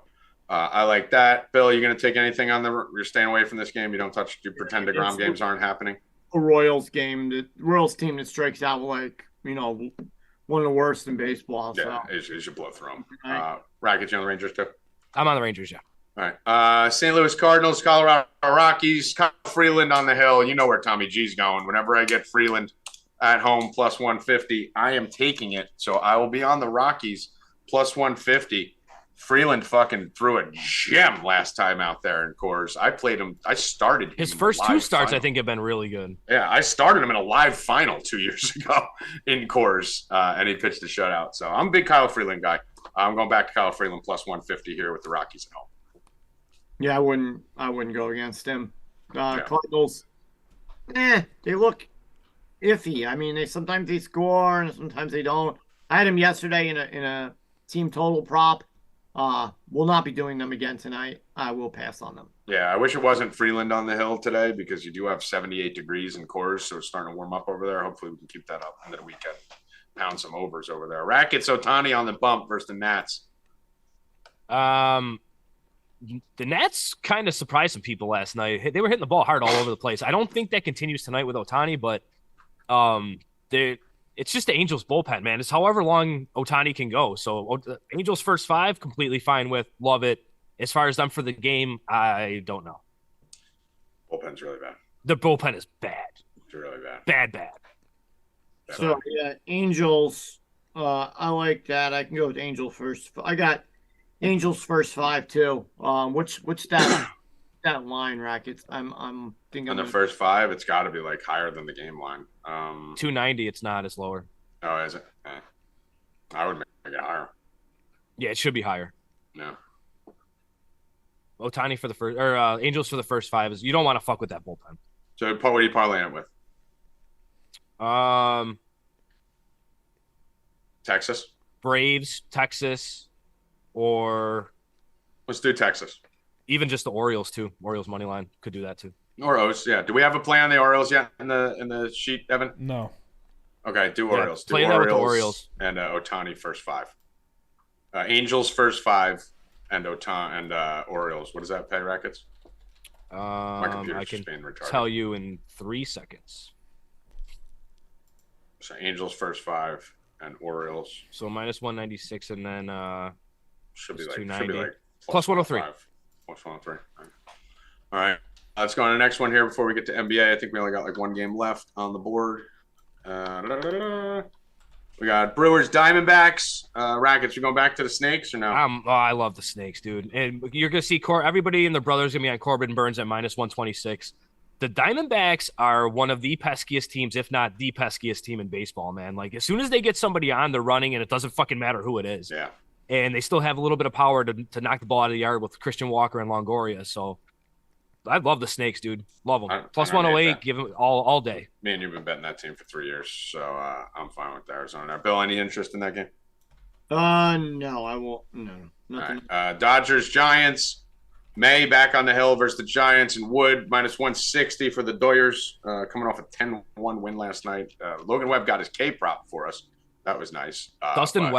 I like that. Bill, you going to take anything on you're staying away from this game? You don't touch, you pretend DeGrom games aren't happening? A Royals game, the Royals team that strikes out like, one of the worst in baseball. Yeah, so. you should blow through them. Right. Rackets, you on the Rangers too? I'm on the Rangers, yeah. All right. St. Louis Cardinals, Colorado Rockies, Kyle Freeland on the hill. You know where Tommy G's going. Whenever I get Freeland at home plus 150, I am taking it. So I will be on the Rockies plus 150. Freeland fucking threw a gem last time out there in Coors. I played him. I started him. His first 2 starts, final. I think, have been really good. Yeah, I started him in a live final 2 years ago in Coors, and he pitched a shutout. So I'm a big Kyle Freeland guy. I'm going back to Kyle Freeland plus 150 here with the Rockies at home. Yeah, I wouldn't go against him. Cardinals, they look iffy. I mean, sometimes they score and sometimes they don't. I had him yesterday in a team total prop. We'll not be doing them again tonight. I will pass on them. Yeah, I wish it wasn't Freeland on the hill today because you do have 78 degrees in Coors, so it's starting to warm up over there. Hopefully we can keep that up into the weekend. Pound some overs over there. Rackets, Ohtani on the bump versus the Nats. The Nats kind of surprised some people last night. They were hitting the ball hard all over the place. I don't think that continues tonight with Ohtani, but it's just the Angels bullpen, man. It's however long Ohtani can go. So Angels first 5, completely fine with. Love it. As far as them for the game, I don't know. Bullpen's really bad. The bullpen is bad. It's really bad. Bad. So, yeah, Angels, I like that. I can go with Angels first. I got Angels first 5 too. Which stat? that line, Rackets. I'm thinking On the first 5, it's got to be like higher than the game line. 290. It's not. It's lower. Oh, is it? I would make it higher. Yeah, it should be higher. No. Ohtani for the first, or Angels for the first 5 is you don't want to fuck with that bullpen. So what are you parlaying it with? Texas? Braves, Texas, or Let's do Texas. even just the Orioles too. Orioles money line could do that too. Or O's, yeah. Do we have a play on the Orioles yet in the sheet, Evan? No. Okay, do Yeah, Orioles. Do play that with the Orioles. And Ohtani first 5. Angels first 5 and Ohtani and Orioles. What does that pay, Rackets? My computer's I can just being retarded. tell you in 3 seconds. So Angels first 5 and Orioles So minus 196 and then should be It's like 290. Plus 103. 105. Plus 103. All right. Let's go on to the next one here before we get to NBA. I think we only got like one game left on the board. We got Brewers, Diamondbacks, Rackets. You going back to the Snakes or no? I love the Snakes, dude. And you're gonna see everybody and their brothers gonna be on Corbin Burns at minus 126. The Diamondbacks are one of the peskiest teams, if not the peskiest team in baseball, man. Like as soon as they get somebody on, they're running, and it doesn't fucking matter who it is. Yeah. And they still have a little bit of power to knock the ball out of the yard with Christian Walker and Longoria. So I love the Snakes, dude. Love them. Plus 108, give them all day. Me and you've been betting that team for 3 years, so I'm fine with Arizona. Bill, any interest in that game? No, I won't. No, nothing. All right. Dodgers, Giants. May back on the hill versus the Giants, and Wood minus 160 for the Doyers, coming off a 10-1 win last night. Logan Webb got his K prop for us. That was nice. Dustin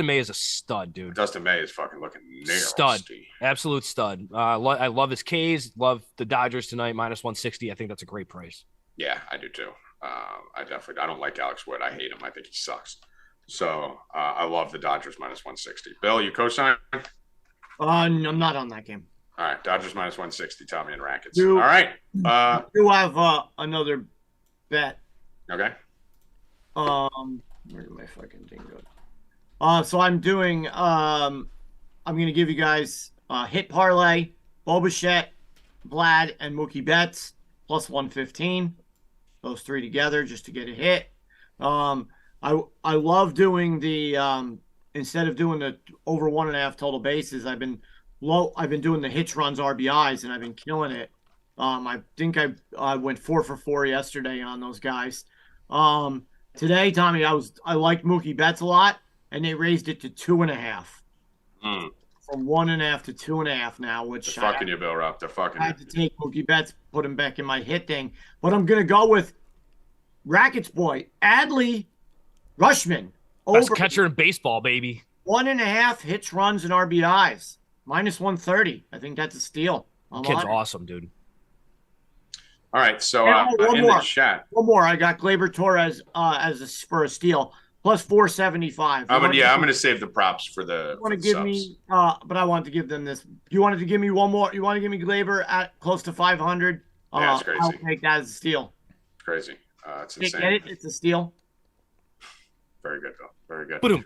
May is a stud, dude. Dustin May is fucking looking nasty. Stud. Absolute stud. I love his Ks. Love the Dodgers tonight, minus 160. I think that's a great price. Yeah, I do too. I don't like Alex Wood. I hate him. I think he sucks. So I love the Dodgers minus 160. Bill, you co-sign? I'm not on that game. All right, Dodgers minus 160, Tommy and Rackets. Do- All right. I do have another bet. Okay. Where did my fucking thing go? So I'm doing. I'm gonna give you guys hit parlay, Bobichette, Vlad, and Mookie Betts plus 115. Those 3 together just to get a hit. I love doing the instead of doing the over 1.5 total bases. I've been doing the hits, runs, RBIs, and I've been killing it. I think I went 4 for 4 yesterday on those guys. Today, Tommy, I liked Mookie Betts a lot, and they raised it to 2.5. From 1.5 to 2.5 now, which They're fucking you, Bill Rupp. They're fucking I had to take Mookie Betts, put him back in my hit thing. But I'm gonna go with Rackets boy, Adley Rushman. Best Over catcher in baseball, baby. 1.5 hits, runs, and RBIs. Minus 130. I think that's a steal. Kid's awesome, dude. All right, so one in more. the chat. One more. I got Gleyber Torres for a steal. Plus 475. I'm going to save the props for the. You want to give subs. me? But I wanted to give them this. You wanted to give me one more. You want to give me Gleyber at close to 500? Yeah, it's crazy. I'll take that as a steal. Crazy. It's insane. Get it? It's a steal. Very good, Bill. Very good. Boom.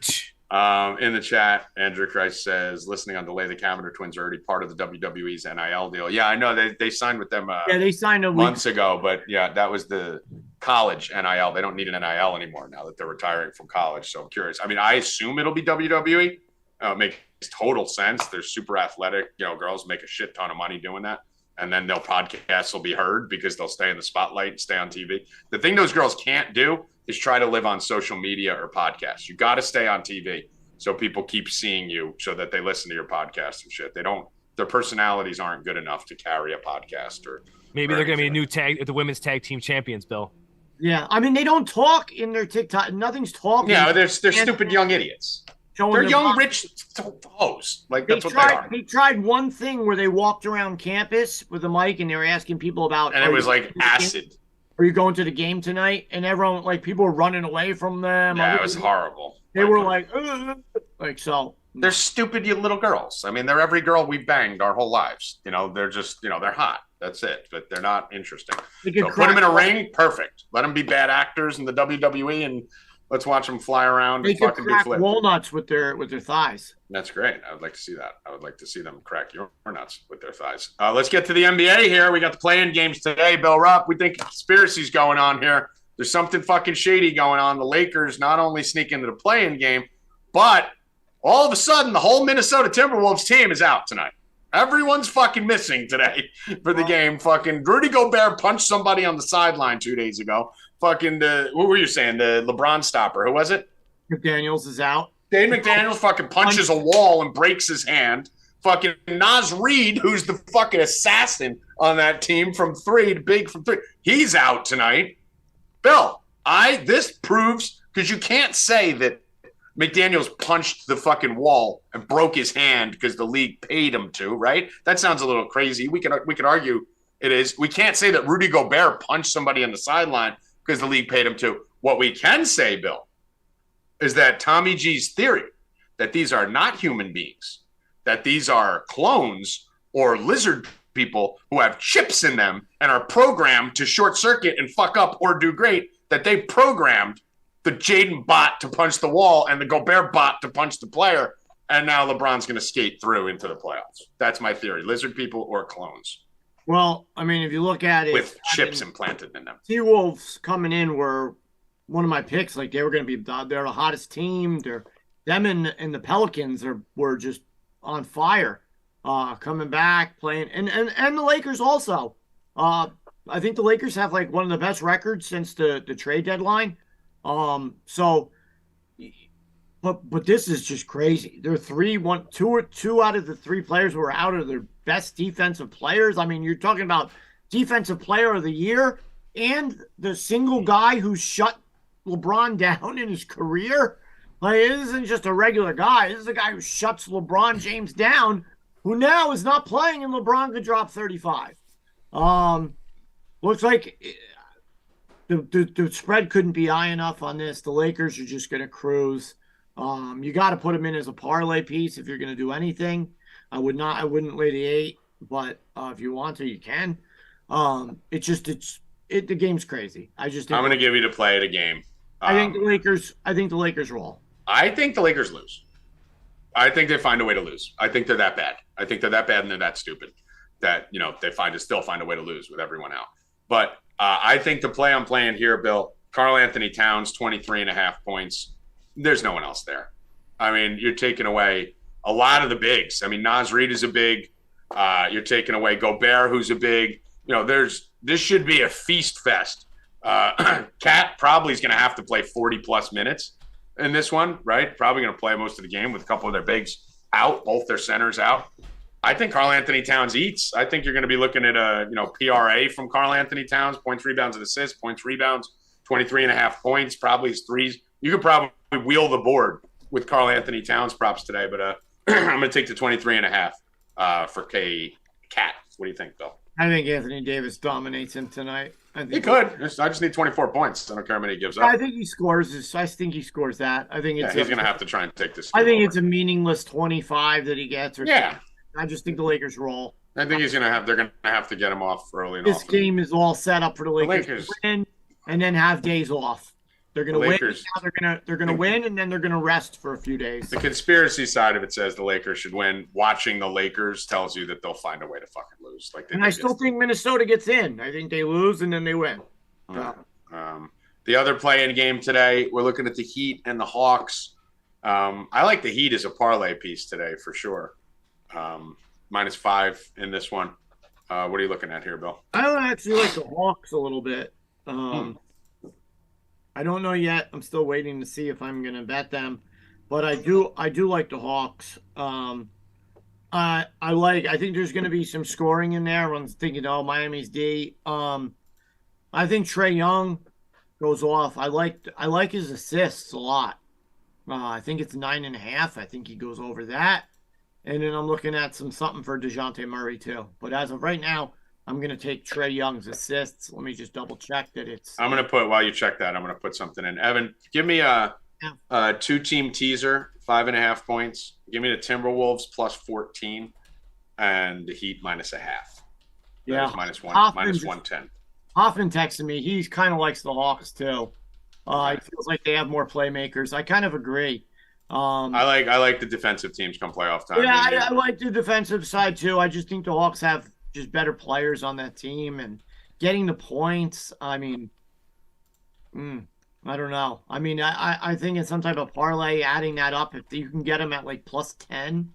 In the chat, Andrew Christ says, listening on delay, the Cavender twins are already part of the WWE's NIL deal. Yeah, I know they signed with them They signed a months ago, but yeah, that was the college NIL. They don't need an NIL anymore now that they're retiring from college. So I'm curious. I mean, I assume it'll be WWE. It makes total sense. They're super athletic. Girls make a shit ton of money doing that. And then their podcasts will be heard because they'll stay in the spotlight and stay on TV. The thing those girls can't do is try to live on social media or podcasts. You got to stay on TV so people keep seeing you so that they listen to your podcast and shit. Their personalities aren't good enough to carry a podcast or Maybe they're going to be a new the women's tag team champions, Bill. Yeah, I mean, they don't talk in their TikTok. Nothing's talking. Yeah, they're stupid young idiots. They're young, rich hoes. Like, that's what they are. They tried one thing where they walked around campus with a mic and they were asking people about. And it was like acid. Are you going to the game tonight? And everyone, like, people were running away from them. Yeah, it was horrible. They were like so. They're stupid, you little girls. I mean, they're every girl we banged our whole lives. They're just, they're hot. That's it. But they're not interesting. So put them in a ring, perfect. Let them be bad actors in the WWE and Let's watch them fly around They and could fucking do crack flips. walnuts with their thighs. That's great. I would like to see that. I would like to see them crack your nuts with their thighs. Let's get to the NBA here. We got the play-in games today. Bill Rupp, we think conspiracy's going on here. There's something fucking shady going on. The Lakers not only sneak into the play-in game, but all of a sudden the whole Minnesota Timberwolves team is out tonight. Everyone's fucking missing today for the game. Fucking Rudy Gobert punched somebody on the sideline 2 days ago. Fucking, what were you saying? The LeBron stopper. Who was it? McDaniels is out. Dave McDaniels fucking punches a wall and breaks his hand. Fucking Naz Reid, who's the fucking assassin on that team from three, he's out tonight. Bill, this proves, because you can't say that McDaniels punched the fucking wall and broke his hand because the league paid him to, right? That sounds a little crazy. We could argue it is. We can't say that Rudy Gobert punched somebody on the sideline because the league paid him to. What we can say, Bill, is that Tommy G's theory that these are not human beings, that these are clones or lizard people who have chips in them and are programmed to short circuit and fuck up or do great, that they programmed the Jaden bot to punch the wall and the Gobert bot to punch the player, and now LeBron's going to skate through into the playoffs. That's my theory. Lizard people or clones. Well, I mean, if you look at it. With chips implanted in them. T-Wolves coming in were one of my picks. Like, they were going to be they're the hottest team. Them and the Pelicans were just on fire. Coming back, playing. And the Lakers also. I think the Lakers have, like, one of the best records since the trade deadline. But this is just crazy. They're two out of the three players who are out of their best defensive players. I mean, you're talking about defensive player of the year and the single guy who shut LeBron down in his career. Like, this isn't just a regular guy. This is a guy who shuts LeBron James down, who now is not playing, and LeBron could drop 35. Looks like the spread couldn't be high enough on this. The Lakers are just going to cruise. You got to put them in as a parlay piece if you're going to do anything. I wouldn't lay the 8, but if you want to, you can. The game's crazy. I'm going to give you to play the game. I think the Lakers roll. I think the Lakers lose. I think they find a way to lose. I think they're that bad. I think they're that bad and they're that stupid that, they still find a way to lose with everyone out. But I think the play I'm playing here, Bill, Karl Anthony Towns, 23.5 points. There's no one else there. I mean, you're taking away a lot of the bigs. I mean, Naz Reid is a big. You're taking away Gobert, who's a big. This should be a feast fest. Cat probably is going to have to play 40-plus minutes in this one, right? Probably going to play most of the game with a couple of their bigs out, both their centers out. I think Karl Anthony Towns eats. I think you're going to be looking at a PRA from Karl Anthony Towns, points, rebounds, and assists, points, rebounds, 23.5 points, probably his threes. You could probably wheel the board with Karl Anthony Towns props today, but I'm going to take the 23.5 for Cat. What do you think, Bill? I think Anthony Davis dominates him tonight. He could. I just need 24 points. I don't care how many he gives up. I think he scores. I think he scores that. I think he's going to have to try and take this. I think it's a meaningless 25 that he gets. Yeah. I just think the Lakers roll. I think they're going to have to get him off early. This game is all set up for the Lakers to win and then have days off. They're going to win. They're going to win, and then they're going to rest for a few days. The conspiracy side of it says the Lakers should win. Watching the Lakers tells you that they'll find a way to fucking lose. And I still think Minnesota gets in. I think they lose, and then they win. The other play-in game today, we're looking at the Heat and the Hawks. I like the Heat as a parlay piece today for sure. -5 in this one. What are you looking at here, Bill? I actually like the Hawks a little bit. I don't know yet. I'm still waiting to see if I'm going to bet them, but I do like the Hawks. I think there's going to be some scoring in there. Everyone's thinking, Miami's D. I think Trae Young goes off. I like his assists a lot. I think it's 9.5. I think he goes over that. And then I'm looking at something for DeJounte Murray too. But as of right now, I'm going to take Trae Young's assists. Let me just double check that it's. I'm going to put, while you check that, I'm going to put something in. Evan, give me a 2-team teaser, 5.5 points. Give me the Timberwolves +14 and the Heat -0.5. Yeah. -1, -110. Hoffman texted me. He kind of likes the Hawks too. It feels like they have more playmakers. I kind of agree. I like the defensive teams come playoff time. Yeah, I like the defensive side too. I just think the Hawks have just better players on that team and getting the points. I mean, I don't know. I mean, I think in some type of parlay, adding that up, if you can get them at like plus 10,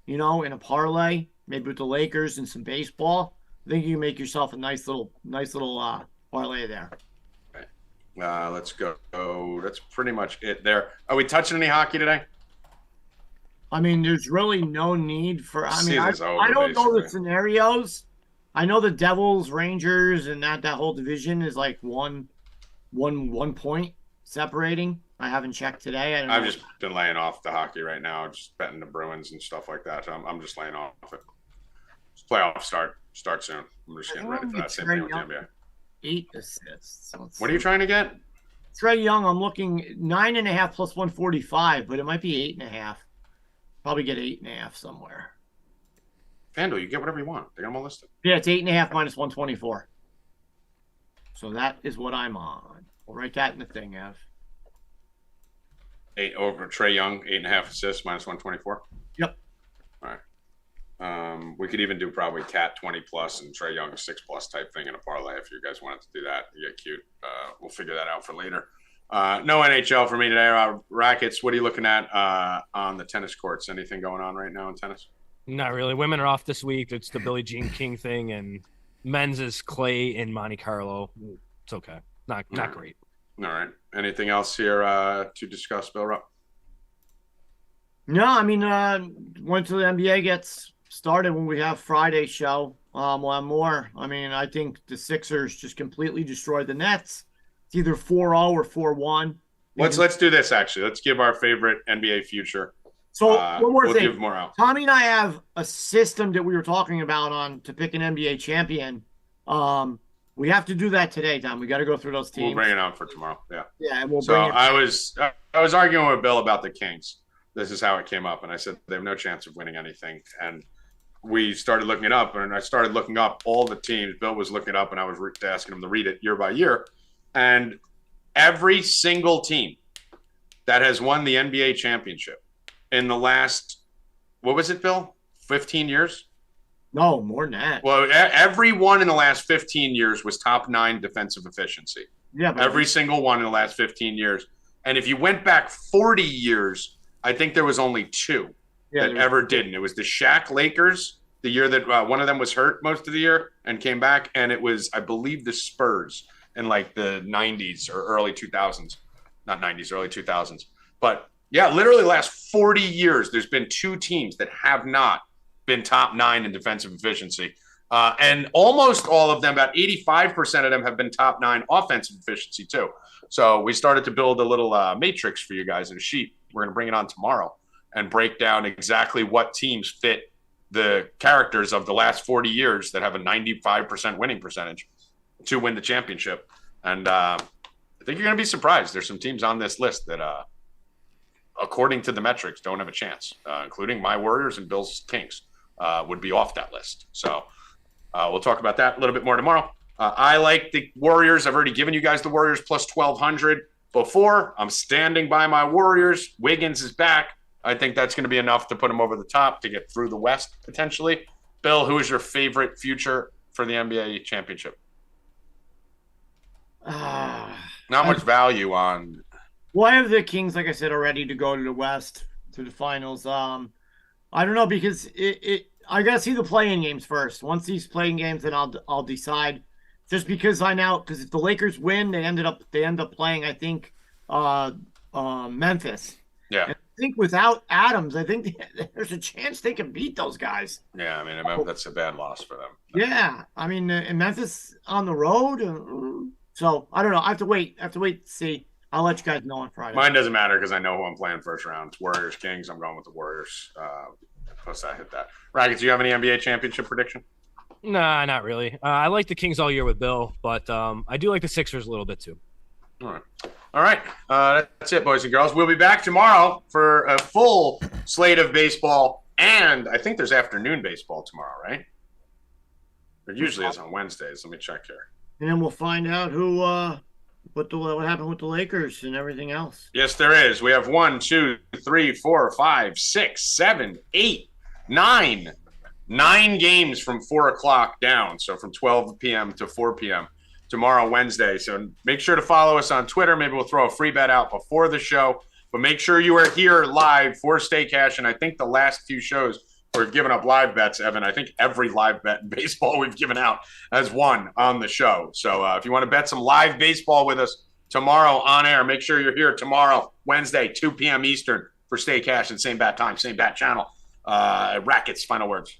in a parlay, maybe with the Lakers and some baseball, I think you can make yourself a nice little parlay there. Let's go. That's pretty much it there. Are we touching any hockey today? I mean, there's really no need for. I mean, I don't know the basically. scenarios. I know the Devils, Rangers, and that whole division is like one point separating. I haven't checked today. I've just been laying off the hockey right now, just betting the Bruins and stuff like that. So I'm just laying off it. Playoff start soon. I'm just getting ready for that. Same thing with the NBA. 8 assists. What are you trying to get? Trae Young, I'm looking 9.5 plus 145, but it might be 8.5. Probably get 8.5 somewhere. FanDuel, you get whatever you want. They got them all listed. Yeah, it's 8.5 minus 124. So that is what I'm on. We'll write that in the thing, Ev. 8 over Trae Young, 8.5 assists minus 124. Yep. All right. We could even do probably Cat 20 plus and Trae Young 6 plus type thing in a parlay if you guys wanted to do that. You get cute. We'll figure that out for later. No NHL for me today. Rackets, what are you looking at on the tennis courts? Anything going on right now in tennis? Not really. Women are off this week. It's the Billie Jean King thing, and men's is Clay in Monte Carlo. It's okay. Not great. All right. Anything else here to discuss, Bill Rupp? No, I mean, once the NBA gets started, when we have Friday show, we'll have more. I mean, I think the Sixers just completely destroyed the Nets. It's either 4-0 or 4-1. Let's do this, actually. Let's give our favorite NBA future. So one more thing. Give more out. Tommy and I have a system that we were talking about to pick an NBA champion. We have to do that today, Tom. We got to go through those teams. We'll bring it on for tomorrow. Yeah. Yeah, and we'll So bring it. I was arguing with Bill about the Kings. This is how it came up, and I said they have no chance of winning anything. And we started looking it up, and I started looking up all the teams. Bill was looking it up, and I was asking him to read it year by year. And every single team that has won the NBA championship in the last, what was it, Bill? 15 years? No, more than that. Well, every one in the last 15 years was top 9 defensive efficiency. Yeah, but Every single one in the last 15 years. And if you went back 40 years, I think there was only 2 that ever didn't. It was the Shaq Lakers, the year that one of them was hurt most of the year and came back. And it was, I believe, the Spurs in like the 90s or early 2000s. Not 90s, early 2000s. But yeah, literally the last 40 years, there's been 2 teams that have not been top 9 in defensive efficiency. And almost all of them, about 85% of them have been top 9 offensive efficiency too. So we started to build a little matrix for you guys in a sheet. We're going to bring it on tomorrow and break down exactly what teams fit the characters of the last 40 years that have a 95% winning percentage to win the championship. And I think you're going to be surprised. There's some teams on this list that, according to the metrics, don't have a chance, including my Warriors and Bill's Kings would be off that list. So we'll talk about that a little bit more tomorrow. I like the Warriors. I've already given you guys the Warriors plus 1,200 before. I'm standing by my Warriors. Wiggins is back. I think that's going to be enough to put him over the top to get through the West potentially. Bill, who is your favorite future for the NBA championship? Not much value on. Well, I have the Kings, like I said, already to go to the West, to the finals. I don't know, because I got to see the play-in games first. Once these play-in games, then I'll decide. Just because because if the Lakers win, they end up playing, I think, Memphis. Yeah. And I think without Adams, I think there's a chance they can beat those guys. Yeah, I mean, that's a bad loss for them. Yeah, I mean, in Memphis on the road. So I don't know. I have to wait. To see. I'll let you guys know on Friday. Mine doesn't matter because I know who I'm playing first round. It's Warriors Kings. I'm going with the Warriors. Plus, I hit that. Rackets, do you have any NBA championship prediction? Nah, not really. I like the Kings all year with Bill, but I do like the Sixers a little bit too. All right. That's it, boys and girls. We'll be back tomorrow for a full slate of baseball, and I think there's afternoon baseball tomorrow, right? It usually is on Wednesdays. Let me check here. And then we'll find out who what happened with the Lakers and everything else. Yes, there is. We have 1, 2, 3, 4, 5, 6, 7, 8, 9. 9 games from 4 o'clock down. So from 12 p.m. to 4 p.m. tomorrow, Wednesday. So make sure to follow us on Twitter. Maybe we'll throw a free bet out before the show. But make sure you are here live for Stay Cashin. I think the last few shows we've given up live bets, Evan. I think every live bet in baseball we've given out has won on the show. So if you want to bet some live baseball with us tomorrow on air, make sure you're here tomorrow, Wednesday, 2 p.m. Eastern for Stay Cashin. Same bat time, same bat channel. Rackets, final words.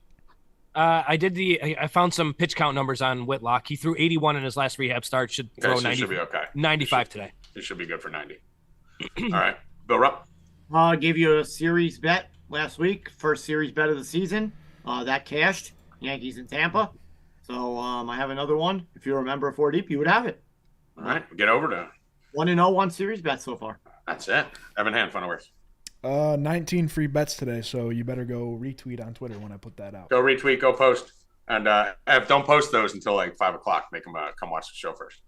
I found some pitch count numbers on Whitlock. He threw 81 in his last rehab start. Should throw 90. Should be okay. 95 today. It should be good for 90. All right. Bill Rupp. I gave you a series bet last week. First series bet of the season. That cashed. Yankees in Tampa. So I have another one. If you remember 4 deep, you would have it. All right. Get over to 1-0, 1 series bet so far. That's it. Evan Hand, final words. 19 free bets today, so you better go retweet on Twitter when I put that out. Go retweet, go post. And don't post those until like 5 o'clock. Make them come watch the show first.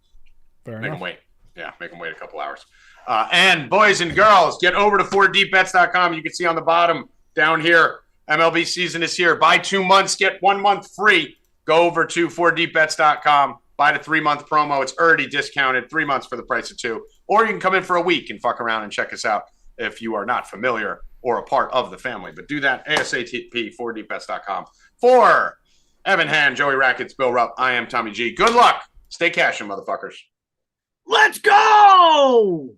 Fair Make enough. them wait. Yeah, make them wait a couple hours. And boys and girls, get over to 4deepbets.com. You can see on the bottom down here, MLB season is here. Buy 2 months, get 1 month free. Go over to 4deepbets.com. Buy the 3-month promo. It's already discounted. 3 months for the price of 2. Or you can come in for a week and fuck around and check us out if you are not familiar or a part of the family. But do that ASAP, 4deepbets.com. For Evan Hand, Joey Rackets, Bill Rupp, I am Tommy G. Good luck. Stay cashing, motherfuckers. Let's go!